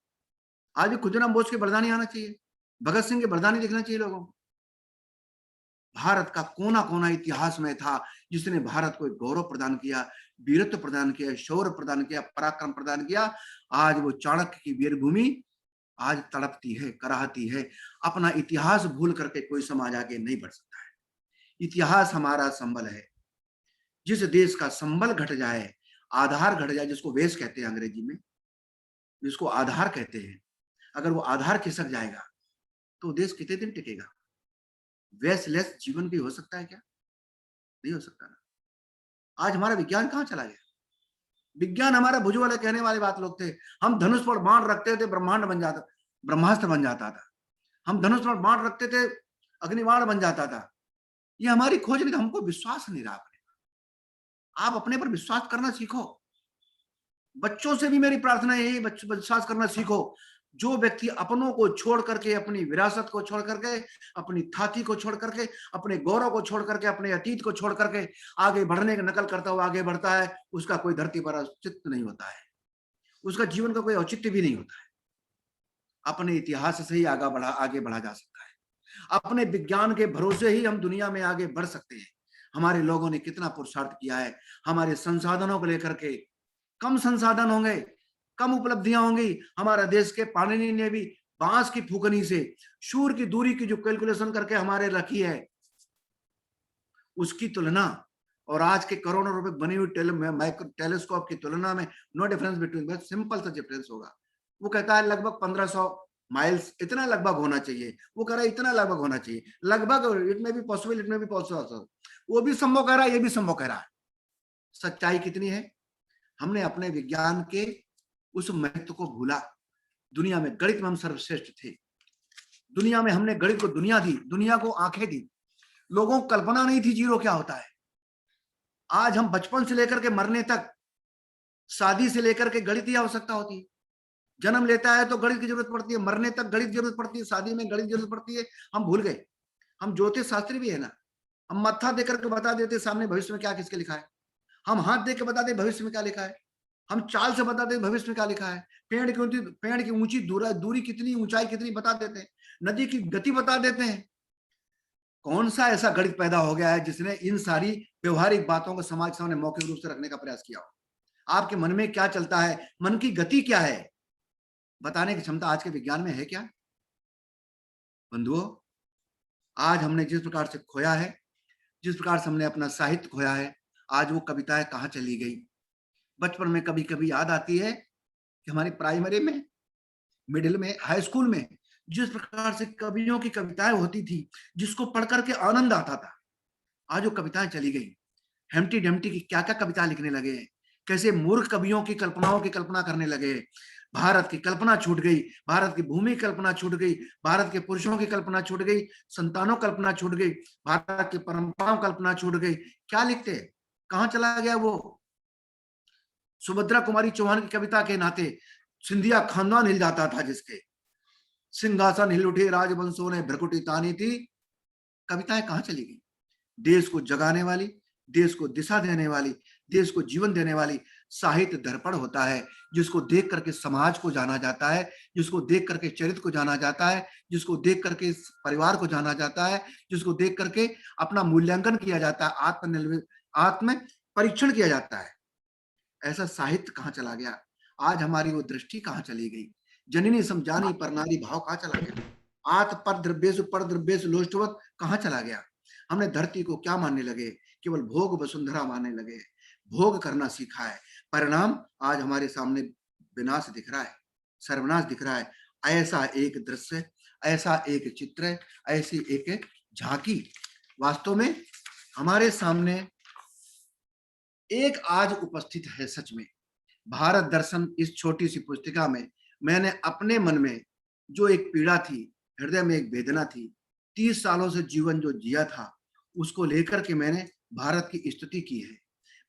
आज भी खुदीराम बोस के बलिदानी आना चाहिए, भगत सिंह के बलिदानी देखना चाहिए लोगों को। भारत का कोना कोना इतिहास में था जिसने भारत को एक गौरव प्रदान किया, वीरत्व प्रदान किया, शौर्य प्रदान किया, पराक्रम प्रदान किया। आज वो चाणक्य की वीरभूमि आज तड़पती है, कराहती है। अपना इतिहास भूल करके कोई समाज आगे नहीं बढ़ सकता है। इतिहास हमारा संबल है। जिस देश का संबल घट जाए, आधार घट जाए, जिसको बेस कहते हैं अंग्रेजी में, जिसको आधार कहते हैं, अगर वो आधार खिसक जाएगा तो देश कितने दिन टिकेगा। बेसलेस जीवन भी हो सकता है क्या? नहीं हो सकता ना। आज हमारा विज्ञान कहाँ चला गया? विज्ञान हमारा भुज वाले कहने वाले बात लोग थे। हम धनुष पर बाण रखते थे, ब्रह्मांड बन जाता, ब्रह्मास्त्र बन जाता था। हम धनुष पर बाण रखते थे, अग्निबाण बन जाता था। ये हमारी खोज नहीं, हमको विश्वास नहीं रहा। आप अपने पर विश्वास करना सीखो। बच्चों से भी मेरी प्रार्थना यही, विश्वास करना सीखो। जो व्यक्ति अपनों को छोड़ करके, अपनी विरासत को छोड़ करके, अपनी थाती को छोड़ करके, अपने गौरव को छोड़ करके, अपने अतीत को छोड़ करके आगे बढ़ने की नकल करता हुआ आगे बढ़ता है, उसका कोई धरती पर औचित्य नहीं होता है, उसका जीवन का कोई औचित्य भी नहीं होता है। अपने इतिहास से ही आगे बढ़ा जा सकता है। अपने विज्ञान के भरोसे ही हम दुनिया में आगे बढ़ सकते हैं। हमारे लोगों ने कितना पुरुषार्थ किया है। हमारे संसाधनों को लेकर के, कम संसाधन होंगे, कम उपलब्धियां होंगी। हमारा देश के पाणिनि ने भी बांस की फूकनी से सूर की दूरी की जो कैलकुलेशन करके हमारे रखी है, उसकी तुलना और आज के करोड़ों रुपए बनी हुई टेलीस्कोप की तुलना में नो डिफरेंस बिटवीन, बस सिंपल सा डिफरेंस होगा। वो कहता है लगभग 1500 माइल्स, इतना लगभग होना चाहिए। वो कह रहा है इतना लगभग होना चाहिए, लगभग, इट में भी पॉसिबल, इट में भी पॉसिबल। वो भी संभव कह रहा है, ये भी संभव कह रहा है। सच्चाई कितनी है? हमने अपने विज्ञान के उस महत्व को भूला। दुनिया में गणित में हम सर्वश्रेष्ठ थे। दुनिया में हमने गणित को दुनिया दी, दुनिया को आंखें दी। लोगों को कल्पना नहीं थी जीरो क्या होता है। आज हम बचपन से लेकर के मरने तक, शादी से लेकर के गणित की आवश्यकता होती है। जन्म लेता है तो गणित की जरूरत पड़ती है, मरने तक गणित की जरूरत पड़ती है, शादी में गणित की जरूरत पड़ती है। हम भूल गए। हम ज्योतिष शास्त्री भी है ना, हम मत्था देकर के बता देते सामने भविष्य में क्या किसके लिखा है। हम हाथ देकर बता दे भविष्य में क्या लिखा है। हम चाल से बता दे भविष्य में क्या लिखा है। पेड़ की ऊंची दूरी कितनी, ऊंचाई कितनी बता देते हैं। नदी की गति बता देते हैं। कौन सा ऐसा गणित पैदा हो गया है जिसने इन सारी व्यवहारिक बातों को समाज के सामने मौखिक रूप से रखने का प्रयास किया हो? आपके मन में क्या चलता है, मन की गति क्या है, बताने की क्षमता आज के विज्ञान में है क्या? बंधुओं, आज हमने जिस प्रकार से खोया है, जिस प्रकार से हमने अपना साहित्य खोया है, आज वो कविताएं कहाँ चली गई। बचपन में कभी कभी याद आती है कि हमारी प्राइमरी में, मिडिल में, हाई स्कूल में जिस प्रकार से कवियों की कविताएं होती थी, जिसको पढ़ करके आनंद आता था, आज वो कविताएं चली गई। हेम्प्टी डम्प्टी की क्या क्या कविता लिखने लगे हैं, कैसे मूर्ख कवियों की कल्पनाओं की कल्पना करने लगे। भारत की कल्पना छूट गई, भारत की भूमि कल्पना छूट गई, भारत के पुरुषों की कल्पना छूट गई, संतानों कल्पना छूट गई, भारत की परंपराओं कल्पना छूट गई। क्या लिखते, कहाँ चला गया वो? सुभद्रा कुमारी चौहान की कविता के नाते सिंधिया खानदान हिल जाता था, जिसके सिंहासन हिल उठे राजवंशों ने भ्रकुटी तानी थी। कविताएं कहाँ चली गई? देश को जगाने वाली, देश को दिशा देने वाली, देश को जीवन देने वाली साहित्य दर्पण होता है, जिसको देख करके समाज को जाना जाता है, जिसको देख करके चरित्र को जाना जाता है, जिसको देख करके परिवार को जाना जाता है, जिसको देख करके अपना मूल्यांकन किया जाता है, आत्म परीक्षण किया जाता है। ऐसा साहित्य कहाँ चला गया? आज हमारी वो दृष्टि कहाँ चली गई? जननी समझानी परनारी भाव कहाँ चला गया? आत पर द्रव्येषु पर द्रव्येषु लोष्टवत कहाँ चला गया? हमने धरती को क्या मानने लगे? केवल भोग वसुंधरा मानने लगे, भोग करना सीखा है। परिणाम आज हमारे सामने विनाश दिख रहा है, सर्वनाश दिख रहा है। ऐसा एक दृश्य, ऐसा एक चित्र, ऐसी एक झांकी वास्तव में हमारे सामने एक आज उपस्थित है। सच में भारत दर्शन इस छोटी सी पुस्तिका में मैंने अपने मन में जो एक पीड़ा थी, हृदय में एक वेदना थी, 30 सालों से जीवन जो जिया था, उसको लेकर के मैंने भारत की स्तुति की है,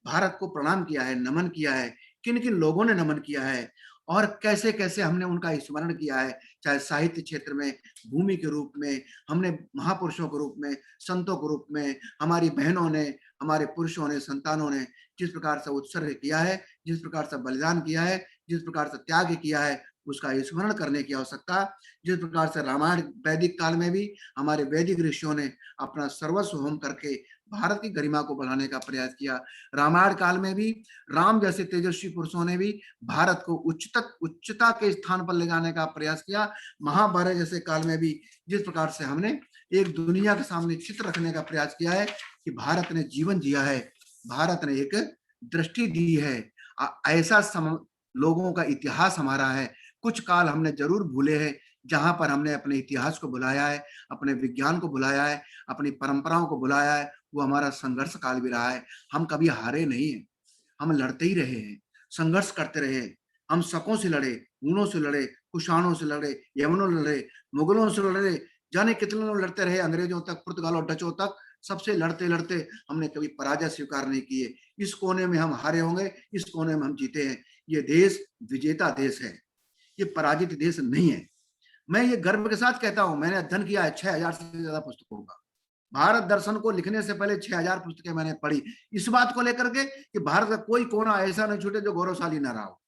भारत को प्रणाम किया है, नमन किया है। किन किन लोगों ने नमन किया है और कैसे कैसे हमने उनका स्मरण किया है, चाहे साहित्य क्षेत्र में, भूमि के रूप में, हमने महापुरुषों के रूप में, संतों के रूप में, हमारी बहनों ने, हमारे पुरुषों ने, संतानों ने जिस प्रकार से उत्सर्ग किया है, जिस प्रकार से बलिदान किया है, जिस प्रकार से त्याग किया है, उसका स्मरण करने की आवश्यकता। जिस प्रकार से रामायण वैदिक काल में भी हमारे वैदिक ऋषियों ने अपना सर्वस्व होम करके भारत की गरिमा को बढ़ाने का प्रयास किया, रामायण काल में भी राम जैसे तेजस्वी पुरुषों ने भी भारत को उच्चता के स्थान पर ले जाने का प्रयास किया। महाभारत जैसे काल में भी जिस प्रकार से हमने एक दुनिया के सामने चित्र रखने का प्रयास किया है कि भारत ने जीवन जिया है, भारत ने एक दृष्टि दी है, ऐसा लोगों का इतिहास हमारा है। कुछ काल हमने जरूर भूले हैं जहां पर हमने अपने इतिहास को भुलाया है, अपने विज्ञान को भुलाया है, अपनी परंपराओं को भुलाया है, वो हमारा संघर्ष काल भी रहा है। हम कभी हारे नहीं है, हम लड़ते ही रहे हैं, संघर्ष करते रहे। हम शकों से लड़े, हूणों से लड़े, कुषाणों से लड़े, यवनों से लड़े, मुगलों से लड़े, जाने कितने लोग लड़ते रहे, अंग्रेजों तक, पुर्तगालों, डचों तक, सबसे लड़ते लड़ते हमने कभी पराजय स्वीकार नहीं की है। इस कोने में हम हारे होंगे, इस कोने में हम जीते हैं। ये देश विजेता देश है, ये पराजित देश नहीं है। मैं ये गर्व के साथ कहता हूं, मैंने अध्ययन किया है 6000 से ज्यादा पुस्तकों का। भारत दर्शन को लिखने से पहले 6000 पुस्तकें मैंने पढ़ी, इस बात को लेकर के कि भारत का कोई कोना ऐसा नहीं छूटे जो गौरवशाली न रहा हो।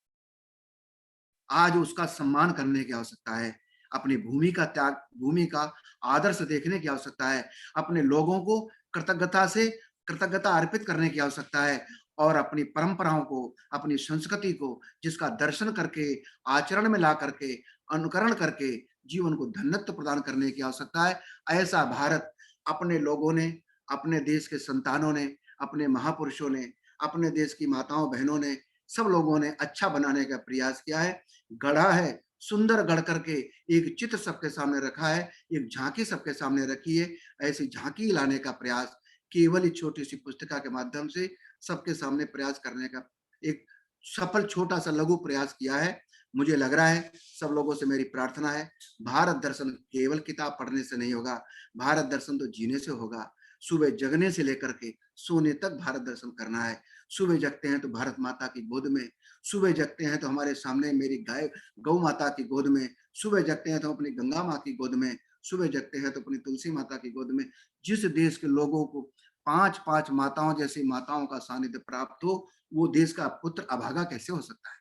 आज उसका सम्मान करने की आवश्यकता है, अपनी भूमि का त्याग, भूमि का आदर्श देखने की आवश्यकता है, अपने लोगों को कृतज्ञता अर्पित करने की आवश्यकता है, और अपनी परंपराओं को, अपनी संस्कृति को, जिसका दर्शन करके, आचरण में ला करके, अनुकरण करके जीवन को धन्यत्व प्रदान करने की आवश्यकता है। ऐसा भारत अपने लोगों ने, अपने देश के संतानों ने, अपने महापुरुषों ने, अपने देश की माताओं बहनों ने, सब लोगों ने अच्छा बनाने का प्रयास किया है, गढ़ा है, सुंदर गढ़ करके एक चित्र सबके सामने रखा है, एक झांकी सबके सामने रखी है। ऐसी झांकी लाने का प्रयास केवल एक छोटी सी पुस्तिका के माध्यम से सबके सामने प्रयास करने का एक सफल छोटा सा लघु प्रयास किया है। मुझे लग रहा है, सब लोगों से मेरी प्रार्थना है, भारत दर्शन केवल किताब पढ़ने से नहीं होगा, भारत दर्शन तो जीने से होगा। सुबह जगने से लेकर के सोने तक भारत दर्शन करना है। सुबह जगते हैं तो भारत माता की गोद में, सुबह जगते हैं तो हमारे सामने मेरी गाय गौ माता की गोद में, सुबह जगते हैं तो अपनी गंगा माँ की गोद में, सुबह जगते हैं तो अपनी तुलसी माता की गोद में। जिस देश के लोगों को 5-5 माताओं जैसी माताओं का सानिध्य प्राप्त हो, वो देश का पुत्र अभागा कैसे हो सकता है?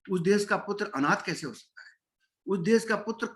उस देश का पुत्र अनाथ कैसे हो सकता है? उस देश का पुत्र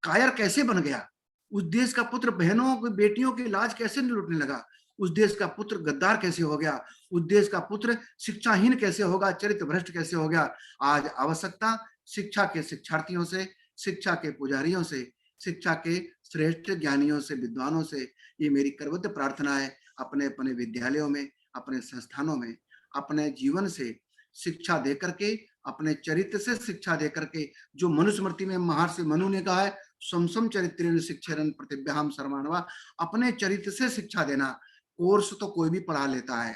कायर कैसे बन गया? उस देश का पुत्र बहनों की, बेटियों की लाज कैसे लूटने लगा? उस देश का पुत्र गद्दार कैसे हो गया? उस देश का पुत्र शिक्षाहीन कैसे होगा, चरित्र भ्रष्ट कैसे हो गया? आज आवश्यकता शिक्षा के शिक्षार्थियों से, शिक्षा के पुजारियों से, शिक्षा के श्रेष्ठ ज्ञानियों से, विद्वानों से ये मेरी करबद्ध प्रार्थना है। अपने अपने विद्यालयों में, अपने संस्थानों में, अपने जीवन से शिक्षा देकर के, अपने चरित्र से शिक्षा देकर के, जो मनुस्मृति में महर्षि मनु ने कहा है, समसम चरित्रेण शिक्षेरन प्रतिभ्याम सर्वाण्वा, अपने चरित्र से शिक्षा देना। कोर्स तो कोई भी पढ़ा लेता है,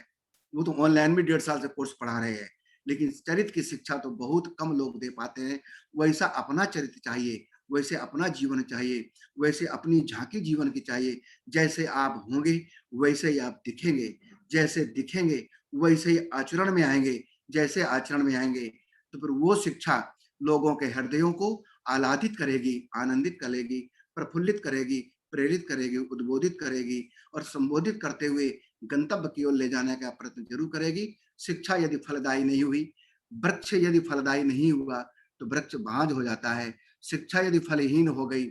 वो तो ऑनलाइन भी 1.5 साल से कोर्स पढ़ा रहे हैं, लेकिन चरित्र की शिक्षा तो बहुत कम लोग दे पाते हैं। वैसा अपना चरित्र चाहिए, वैसे अपना जीवन चाहिए, वैसे अपनी झांकी जीवन की चाहिए। जैसे आप होंगे वैसे ही आप दिखेंगे, जैसे दिखेंगे वैसे ही आचरण में आएंगे, जैसे आचरण में आएंगे तो फिर वो शिक्षा लोगों के हृदयों को आह्लादित करेगी, आनंदित करेगी, प्रफुल्लित करेगी, प्रेरित करेगी, उद्बोधित करेगी, और संबोधित करते हुए गंतव्य की ओर ले जाने का प्रयत्न जरूर करेगी। शिक्षा यदि फलदायी नहीं हुई, वृक्ष यदि फलदायी नहीं हुआ तो वृक्ष बांझ हो जाता है। शिक्षा यदि फलहीन हो गई,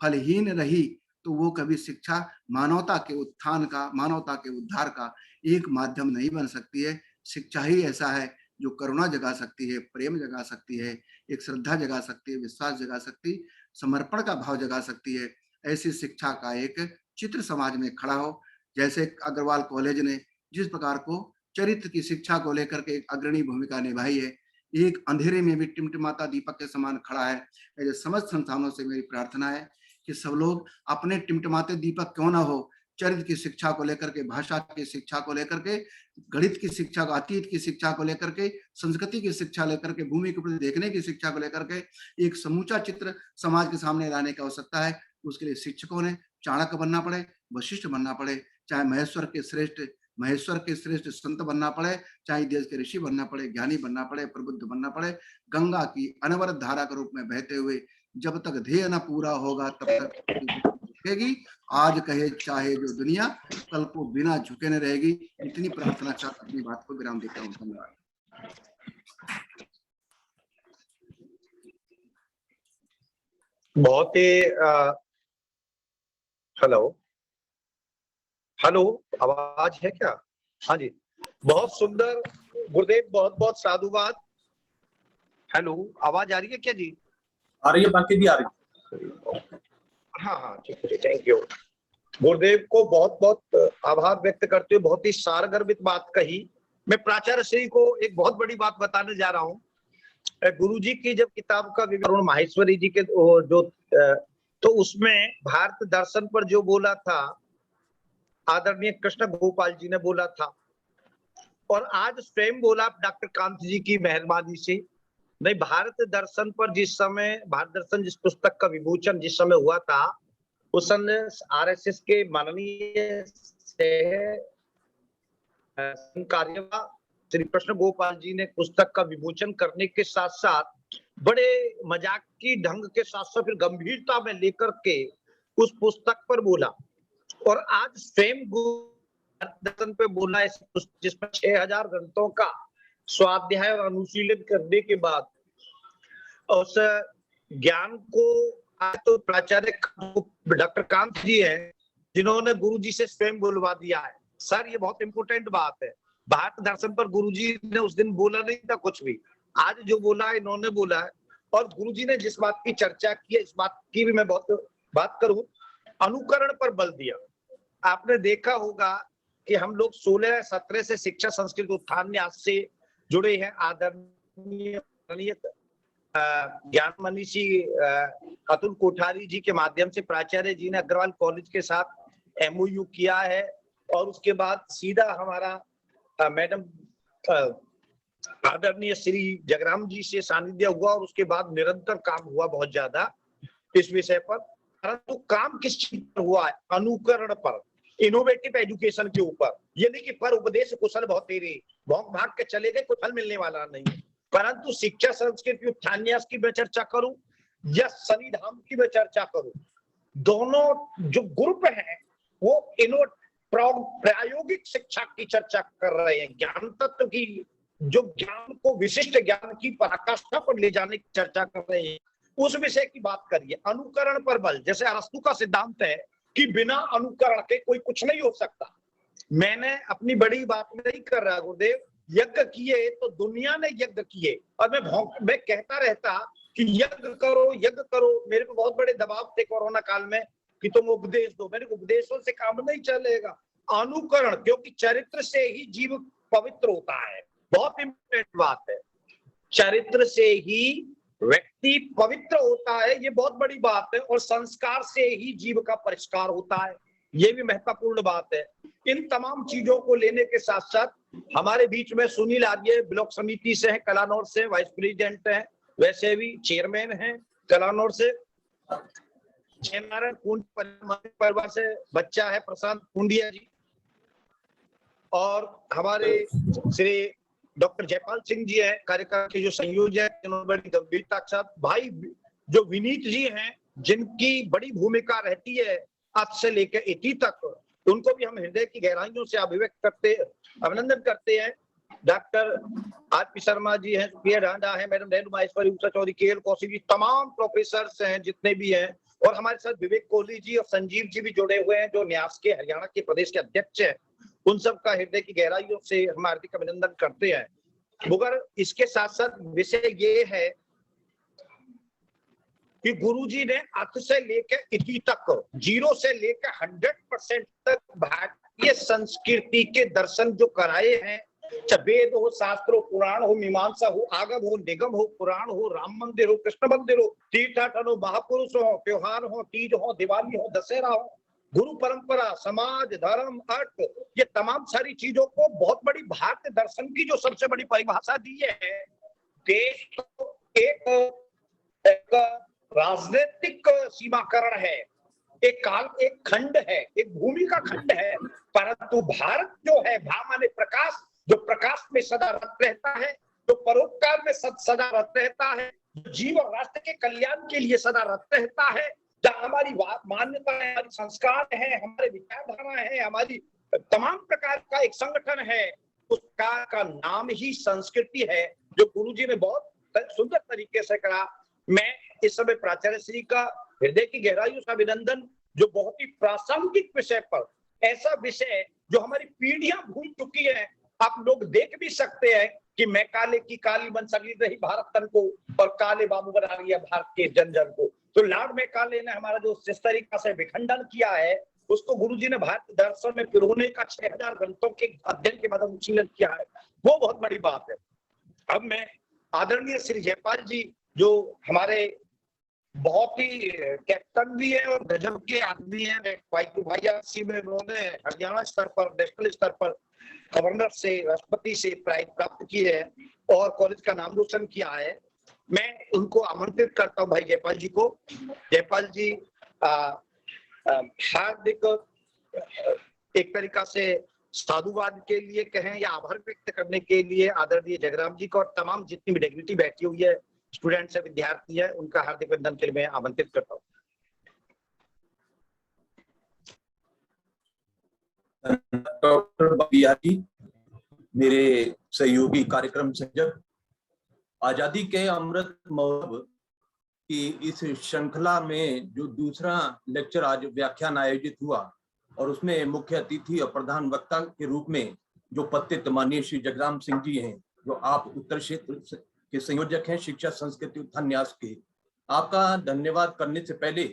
फलहीन रही, तो वो कभी शिक्षा मानवता के उत्थान का, मानवता के उद्धार का एक माध्यम नहीं बन सकती है। शिक्षा ही ऐसा है जो करुणा जगा सकती है, प्रेम जगा सकती है, एक श्रद्धा जगा सकती है, विश्वास जगा सकती, समर्पण का भाव जगा सकती है। ऐसी शिक्षा का एक चित्र समाज में खड़ा हो। जैसे अग्रवाल कॉलेज ने जिस प्रकार को चरित्र की शिक्षा को लेकर के एक अग्रणी भूमिका निभाई है, एक अंधेरे में भी टिमटिमाता दीपक के समान खड़ा है। ऐसे समस्त संस्थानों से मेरी प्रार्थना है कि सब लोग अपने टिमटिमाते दीपक क्यों ना हो, चरित्र की शिक्षा को लेकर के, भाषा की शिक्षा को लेकर के, गणित की शिक्षा को, अतीत की शिक्षा को लेकर के, संस्कृति की शिक्षा लेकर के, भूमि के प्रति देखने की शिक्षा को लेकर के एक समूचा चित्र समाज के सामने लाने की आवश्यकता है। उसके लिए शिक्षकों ने चाणक्य बनना पड़े, वशिष्ठ बनना पड़े, चाहे महेश्वर के श्रेष्ठ महेश्वर के श्रेष्ठ संत बनना पड़े, चाहे देश के ऋषि बनना पड़े, ज्ञानी बनना पड़े, प्रबुद्ध बनना पड़े, गंगा की अनवरत धारा के रूप में बहते हुए जब तक ध्येय न पूरा होगा तब तक रुकेगी। आज कहे चाहे जो दुनिया, कल को बिना झुके न रहेगी। इतनी प्रार्थना चाहकर अपनी बात को विराम देता हूँ। धन्यवाद। बहुत ही हेलो, आवाज है क्या? हाँ जी, बहुत सुंदर गुरुदेव, बहुत बहुत साधुवाद। हेलो, आवाज आ रही है क्या जी? आ रही है, बाकी भी आ रही है। हाँ, ठीक है, थैंक यू। गुरुदेव को बहुत बहुत आभार व्यक्त करते हुए बहुत ही सारगर्भित बात कही। मैं प्राचार्य श्री को एक बहुत बड़ी बात बताने जा रहा हूँ। गुरु जी की जब किताब का विवरण माहेश्वरी जी के जो तो उसमें भारत दर्शन पर जो बोला था आदरणीय कृष्ण गोपाल जी ने बोला था, और आज स्वयं बोला डॉक्टर कांत जी की मेहरबानी से। नहीं, भारत दर्शन पर जिस समय भारत दर्शन जिस पुस्तक का विमोचन जिस समय हुआ था, उस समय आरएसएस के माननीय कार्यवाह श्री कृष्ण गोपाल जी ने पुस्तक का विमोचन करने के साथ साथ बड़े मजाक की ढंग के साथ साथ फिर गंभीरता में लेकर के उस पुस्तक पर बोला, और आज स्वयं दर्शन पे बोला जिसमें 6000 ग्रंथों का स्वाध्याय और अनुशीलन करने के बाद उस ज्ञान को आज तो प्राचार्य डॉक्टर कांत जी हैं जिन्होंने गुरु जी से स्वयं बुलवा दिया है। सर, ये बहुत इंपॉर्टेंट बात है। भारत दर्शन पर गुरुजी ने उस दिन बोला नहीं था कुछ भी, आज जो बोला है इन्होंने बोला है। और गुरुजी ने जिस बात की चर्चा की है, इस बात की भी मैं बहुत बात करूं, अनुकरण पर बल दिया। आपने देखा होगा कि हम लोग 16-17 से शिक्षा संस्कृत उत्थान न्यास से जुड़े हैं। आदरणीय ज्ञान मनीषी अतुल कोठारी जी के माध्यम से प्राचार्य जी ने अग्रवाल कॉलेज के साथ एमओयू किया है, और उसके बाद सीधा हमारा मैडम आदरणीय श्री जगराम जी से सानिध्य हुआ, और उसके बाद निरंतर काम हुआ बहुत ज्यादा इस विषय पर। परंतु काम किस चीज पर हुआ है? अनुकरण पर, इनोवेटिव एजुकेशन के ऊपर। ये नहीं कि पर उपदेश कुशल बहुत तेरे भौंक भाग के चले गए, कोई फल मिलने वाला नहीं। परंतु शिक्षा संस्कृति उत्थान न्यास की मैं चर्चा करूं या शनिधाम की मैं चर्चा करूं, दोनों जो ग्रुप हैं वो प्रायोगिक शिक्षा की चर्चा कर रहे हैं। ज्ञान तत्व की, जो ज्ञान को विशिष्ट ज्ञान की पराकाष्ठा पर ले जाने की चर्चा कर रहे हैं, उस विषय की बात करिए। अनुकरण पर बल, जैसे अरस्तु का सिद्धांत है कि बिना अनुकरण के कोई कुछ नहीं हो सकता। मैंने अपनी बड़ी बात नहीं कर रहा गुरुदेव, यज्ञ किए तो दुनिया ने यज्ञ किए, और मैं कहता रहता कि यज्ञ करो यज्ञ करो। मेरे को बहुत बड़े दबाव थे कोरोना काल में कि तुम उपदेश दो। मेरे उपदेशों से काम नहीं चलेगा, अनुकरण, क्योंकि चरित्र से ही जीव पवित्र होता है। बहुत इंपॉर्टेंट बात है, चरित्र से ही व्यक्ति पवित्र होता है, ये बहुत बड़ी बात है। और संस्कार से ही जीव का परिष्कार होता है, ये भी महत्वपूर्ण बात है। इन तमाम चीजों को लेने के साथ साथ हमारे बीच में सुनील आर्य ब्लॉक समिति से है, कलानौर से वाइस प्रेसिडेंट है, वैसे भी चेयरमैन है कलानौर से। जयनारायण कुंड परिवार से बच्चा है प्रशांत कुंडिया जी, और हमारे श्री डॉक्टर जयपाल सिंह जी है कार्यक्रम के जो संयोजक, जिन्होंने बड़ी गंभीरता के साथ भाई जो विनीत जी हैं, जिनकी बड़ी भूमिका रहती है आज से लेकर इति तक, उनको भी हम हृदय की गहराइयों से अभिनंदन करते हैं। Doctor RP. शर्मा जी हैं, पी. ढांडा है, मैडम रेणु माहेश्वरी, उषा चौधरी, के.एल. कौशिक जी, तमाम प्रोफेसर हैं जितने भी हैं, और हमारे साथ विवेक कोहली जी और संजीव जी भी जुड़े हुए हैं जो न्यास के हरियाणा के प्रदेश के अध्यक्ष हैं। उन सब का हृदय की गहराइयों से हम हार्दिक अभिनंदन करते हैं। मगर इसके साथ साथ विषय ये है कि गुरुजी ने अथ से लेकर इति तक, 0 से लेकर 100% तक भारतीय संस्कृति के दर्शन जो कराए हैं, चाहे वेद हो, शास्त्र हो, पुराण हो, मीमांसा हो, आगम हो, निगम हो, पुराण हो, राम मंदिर हो, कृष्ण मंदिर हो, तीर्थाटन हो, महापुरुष हो, त्योहार हो, तीज हो, दिवाली हो, दशहरा हो, गुरु परंपरा, समाज, धर्म, अर्थ, ये तमाम सारी चीजों को बहुत बड़ी भारतीय दर्शन की जो सबसे बड़ी परिभाषा दी है, देश तो एक राजनीतिक सीमाकरण है, एक काल, एक खंड है, एक भूमि का खंड है, परंतु भारत जो है, भा माने प्रकाश, जो प्रकाश में सदा रत रहता है, जो परोपकार में सदा रत रहता है, जो जीव और राष्ट्र के कल्याण के लिए सदा रत रहता है, जहाँ हमारी मान्यता है, हमारी संस्कार है, हमारे विचारधारा है, हमारी तमाम प्रकार का एक संगठन है, उस प्रकार का नाम ही संस्कृति है, जो गुरुजी ने बहुत सुंदर तरीके से कहा। मैं इस समय प्राचार्य श्री का हृदय की गहराइयों से अभिनंदन, जो बहुत ही प्रासंगिक विषय पर, ऐसा विषय जो हमारी पीढ़ियां भूल चुकी है। आप लोग देख भी सकते हैं कि मैं काले की काली बन सकी रही भारत तन को, और काले बाबू बना रही है भारत के जन जन को। तो लॉर्ड मैकाले ने हमारा जो जिस तरीका से विखंडन किया है, उसको गुरुजी ने भारत दर्शन में पिरोने का 6000 ग्रंथों के अध्ययन के बाद अनुशीलन किया है, वो बहुत बड़ी बात है। अब मैं आदरणीय श्री जयपाल जी, जो हमारे बहुत ही कैप्टन भी है और गजब के आदमी है, YC में उन्होंने हरियाणा स्तर पर, नेशनल स्तर पर गवर्नर से, राष्ट्रपति से प्राइज प्राप्त की है और कॉलेज का नाम रोशन किया है। मैं उनको आमंत्रित करता हूं, भाई जयपाल जी को। जयपाल जी हार्दिक एक तरीका से साधुवाद के लिए कहें या आभार व्यक्त करने के लिए आदरणीय जगराम जी को और तमाम जितनी भी डिग्निटी बैठी हुई है, स्टूडेंट्स है, विद्यार्थी है, उनका हार्दिक अभिनंदन के लिए मैं आमंत्रित करता हूँ। डॉक्टर बिहारी, मेरे सहयोगी कार्यक्रम संयोजक, आजादी के अमृत महोत्सव की इस श्रृंखला में जो दूसरा लेक्चर आज व्याख्यान आयोजित हुआ और उसमें मुख्य अतिथि और प्रधान वक्ता के रूप में जो उपस्थित माननीय श्री जगराम सिंह जी हैं, जो आप उत्तर क्षेत्र के संयोजक हैं शिक्षा संस्कृति उत्थान न्यास के, आपका धन्यवाद करने से पहले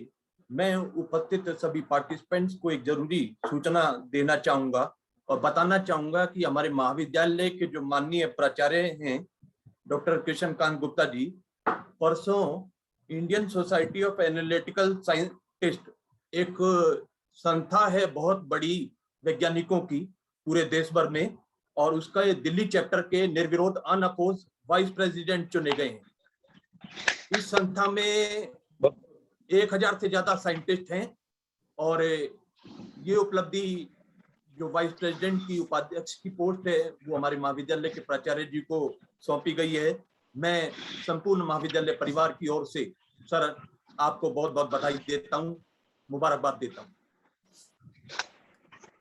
मैं उपस्थित सभी पार्टिसिपेंट्स को एक जरूरी सूचना देना चाहूंगा और बताना चाहूंगा कि हमारे महाविद्यालय के जो माननीय प्राचार्य हैं डॉक्टर कृष्णकांत गुप्ता जी, परसों Indian society of analytical scientist, एक संस्था है बहुत बड़ी वैज्ञानिकों की पूरे देश भर में, और उसका ये दिल्ली चैप्टर के निर्विरोध अनअपोज वाइस प्रेसिडेंट चुने गए हैं। इस संस्था में 1000 से ज्यादा साइंटिस्ट हैं और ये उपलब्धि जो वाइस प्रेसिडेंट की उपाध्यक्ष की पोस्ट है वो हमारे महाविद्यालय के प्राचार्य जी को सौंपी गई है। मैं संपूर्ण महाविद्यालय परिवार की ओर से सर आपको बहुत बहुत बधाई देता हूँ, मुबारकबाद देता हूँ।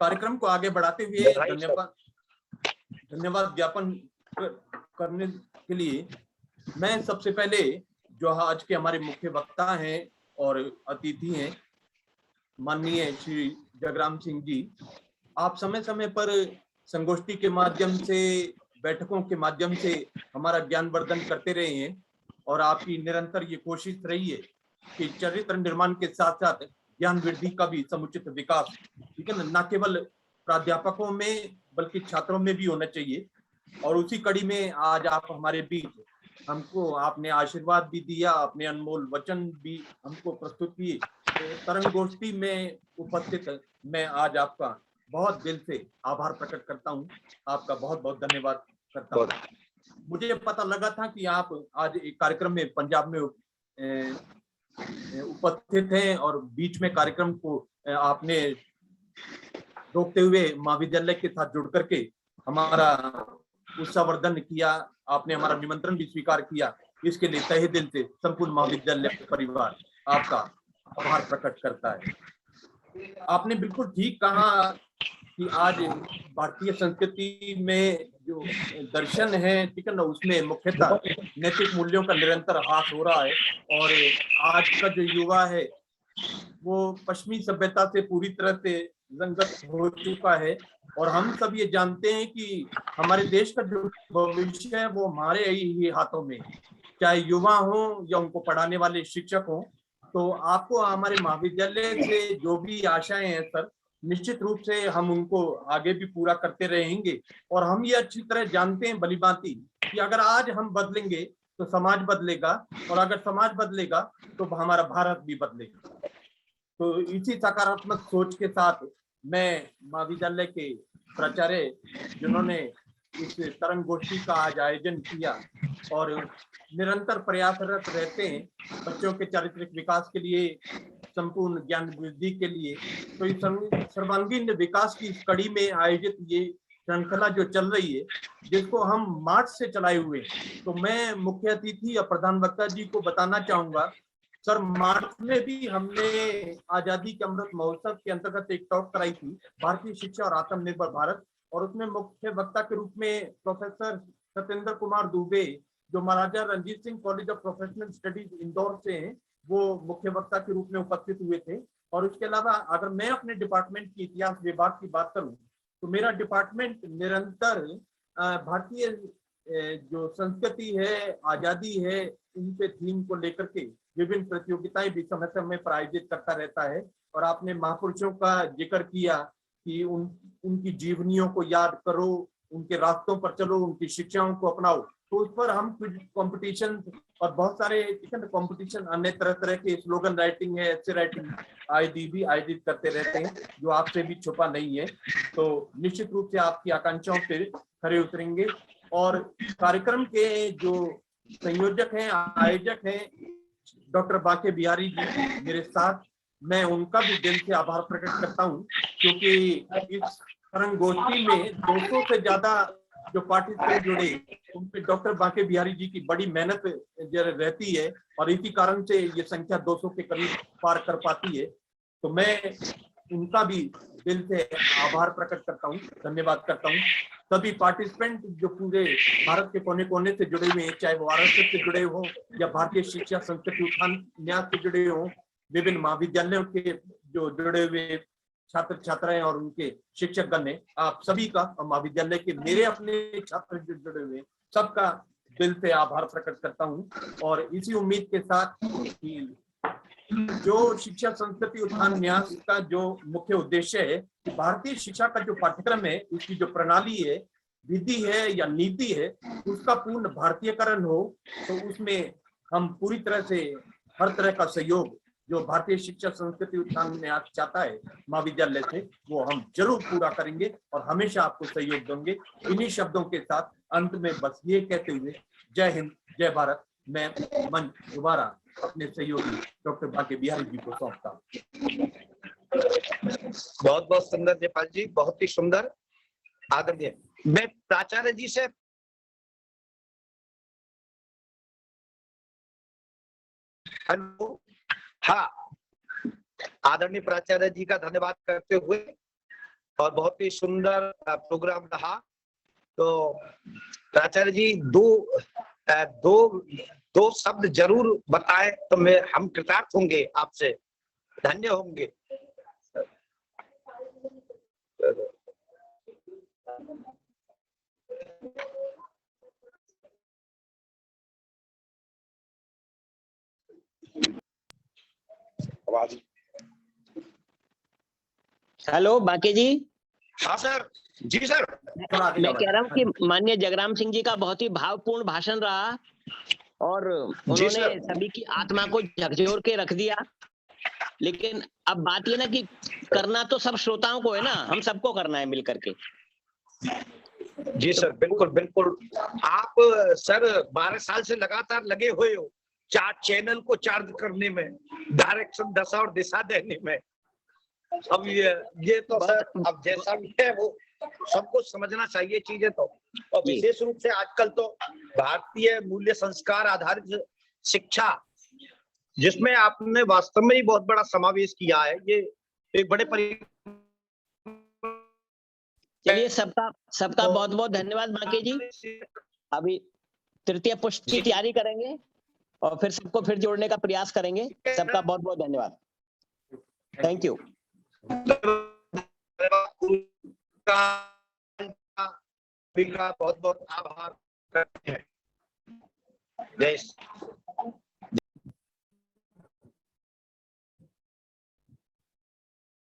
कार्यक्रम को आगे बढ़ाते हुए धन्यवाद ज्ञापन करने के लिए मैं सबसे पहले जो आज के हमारे मुख्य वक्ता हैं और अतिथि हैं माननीय श्री जगराम सिंह जी, आप समय समय पर संगोष्ठी के माध्यम से, बैठकों के माध्यम से हमारा ज्ञानवर्धन करते रहे हैं और आपकी निरंतर ये कोशिश रही है कि चरित्र निर्माण के साथ साथ ज्ञान वृद्धि का भी समुचित विकास, ठीक है ना केवल प्राध्यापकों में बल्कि छात्रों में भी होना चाहिए। और उसी कड़ी में आज आप हमारे बीच, हमको आपने आशीर्वाद भी दिया, अपने अनमोल वचन भी हमको प्रस्तुत किए। तरंग गोष्ठी में उपस्थित मैं आज आपका बहुत दिल से आभार प्रकट करता हूँ, आपका बहुत बहुत धन्यवाद करता हूँ। मुझे पता लगा था कि आप आज एक कार्यक्रम में पंजाब में उपस्थित हैं और बीच में कार्यक्रम को आपने रोकते हुए महाविद्यालय के साथ जुड़ करके हमारा उत्साहवर्धन किया, आपने हमारा निमंत्रण भी स्वीकार किया, इसके लिए तहे दिल से संपूर्ण महाविद्यालय परिवार आपका आभार प्रकट करता है। आपने बिल्कुल ठीक कहा कि आज भारतीय संस्कृति में जो दर्शन है, ठीक है ना, उसमें मुख्यतः नैतिक मूल्यों का निरंतर ह्रास हो रहा है और आज का जो युवा है वो पश्चिमी सभ्यता से पूरी तरह से रंगत हो चुका है और हम सब ये जानते हैं कि हमारे देश का जो भविष्य है वो हमारे ही हाथों में, चाहे युवा हो या उनको पढ़ाने वाले शिक्षक हो। तो आपको हमारे महाविद्यालय से जो भी आशाएं हैं सर, निश्चित रूप से हम उनको आगे भी पूरा करते रहेंगे और हम ये अच्छी तरह जानते हैं भलीभांति कि अगर आज हम बदलेंगे तो समाज बदलेगा और अगर समाज बदलेगा तो हमारा भारत भी बदलेगा। तो इसी सकारात्मक सोच के साथ मैं महाविद्यालय के प्राचार्य जिन्होंने इस तरंग गोष्ठी का आज आयोजन किया और निरंतर प्रयासरत रहते हैं बच्चों के चारित्रिक विकास के लिए, संपूर्ण ज्ञान वृद्धि के लिए। तो इस सर्वांगीण विकास की इस कड़ी में आयोजित ये श्रृंखला जो चल रही है, जिसको हम मार्च से चलाए हुए, तो मैं मुख्य अतिथि या प्रधान वक्ता जी को बताना चाहूंगा, सर मार्च में भी हमने आजादी के अमृत महोत्सव के अंतर्गत एक टॉक कराई थी, भारतीय शिक्षा और आत्मनिर्भर भारत, और उसमें मुख्य वक्ता के रूप में प्रोफेसर सत्येंद्र कुमार दुबे, जो Maharaja Ranjit Singh college of professional studies Indore से हैं, वो मुख्य वक्ता के रूप में उपस्थित हुए थे। और उसके अलावा अगर मैं अपने डिपार्टमेंट की इतिहास विभाग की बात करूं, तो मेरा डिपार्टमेंट निरंतर भारतीय जो संस्कृति है, आजादी है, इन पे थीम को लेकर के विभिन्न प्रतियोगिताएं भी समय समय पर आयोजित करता रहता है। और आपने महापुरुषों का जिक्र किया कि उनकी जीवनियों को याद करो, उनके रास्तों पर चलो, उनकी शिक्षाओं को अपनाओ। तो उस पर हम कंपटीशन और बहुत सारे कंपटीशन, अन्य तरह तरह के स्लोगन राइटिंग है, ऐसे राइटिंग आदि भी आयोजित करते रहते हैं, जो आपसे भी छुपा नहीं है। तो निश्चित रूप से आपकी आकांक्षाओं पे खरे उतरेंगे। और कार्यक्रम के जो संयोजक हैं, आयोजक हैं, डॉक्टर बाके बिहारी जी मेरे साथ, मैं उनका भी दिल से आभार प्रकट करता हूं, क्योंकि इस तरंगोष्ठी में 200 से ज्यादा जो पार्टिसिपेंट जुड़े, उनपे डॉक्टर बाके बिहारी जी की बड़ी मेहनत रहती है, और इसी कारण से ये संख्या 200 के करीब पार कर पाती है। तो मैं उनका भी दिल से आभार प्रकट करता हूँ, धन्यवाद करता हूँ। सभी पार्टिसिपेंट जो पूरे भारत के कोने कोने से जुड़े हुए हैं, चाहे वो आरएसएस से जुड़े हों या भारतीय शिक्षा संस्कृति उत्थान न्यास से जुड़े हों, विभिन्न महाविद्यालयों के जो जुड़े हुए छात्र छात्राएं और उनके शिक्षक गण हैं, आप सभी का, और महाविद्यालय के मेरे अपने छात्र जो जुड़े हुए, सबका दिल से आभार प्रकट करता हूँ। और इसी उम्मीद के साथ कि जो शिक्षा संस्कृति उत्थान न्यास का जो मुख्य उद्देश्य है, भारतीय शिक्षा का जो पाठ्यक्रम है, उसकी जो प्रणाली है, विधि है या नीति है, उसका पूर्ण भारतीयकरण हो। तो उसमें हम पूरी तरह से हर तरह का सहयोग जो भारतीय शिक्षा संस्कृति उत्थान न्यास चाहता है महाविद्यालय से, वो हम जरूर पूरा करेंगे और हमेशा आपको सहयोग देंगे। इन्हीं शब्दों के साथ अंत में बस ये कहते हुए जय हिंद, जय भारत, मैं मंच दोबारा अपने सहयोगी डॉक्टर बाके बिहारी जी को सौंपता हूँ। बहुत बहुत सुंदर नेपाल जी, बहुत ही सुंदर, आदरणीय। मैं प्राचार्य जी से हेलो, हाँ, आदरणीय प्राचार्य जी का धन्यवाद करते हुए, और बहुत ही सुंदर प्रोग्राम रहा। तो प्राचार्य जी दो शब्द जरूर बताएं तो हम कृतार्थ होंगे, आपसे धन्य होंगे। हेलो बाके जी। हाँ सर, जी सर। मैं कह रहा हूँ कि माननीय जगराम सिंह जी का बहुत ही भावपूर्ण भाषण रहा, और उन्होंने सभी की आत्मा को झकझोर के रख दिया। लेकिन अब बात ये ना कि करना तो सब श्रोताओं को है ना, हम सबको करना है मिलकर के। जी सर, बिल्कुल बिल्कुल। आप सर 12 साल से लगातार लगे हुए हो चैनल को चार्ज करने में, डायरेक्शन, दशा और दिशा देने में। अब ये तो सर अब जैसा भी है वो सबको समझना चाहिए चीजें तो, और विशेष रूप से आजकल तो भारतीय मूल्य संस्कार आधारित शिक्षा, जिसमें आपने वास्तव में ही बहुत बड़ा समावेश किया है, ये एक बड़े चलिए सबका बहुत बहुत धन्यवाद बाके जी। अभी तृतीय पुष्प की तैयारी करेंगे और फिर सबको फिर जोड़ने का प्रयास करेंगे। सबका बहुत बहुत धन्यवाद, थैंक यू। बहुत बहुत आभार करते हैं। जय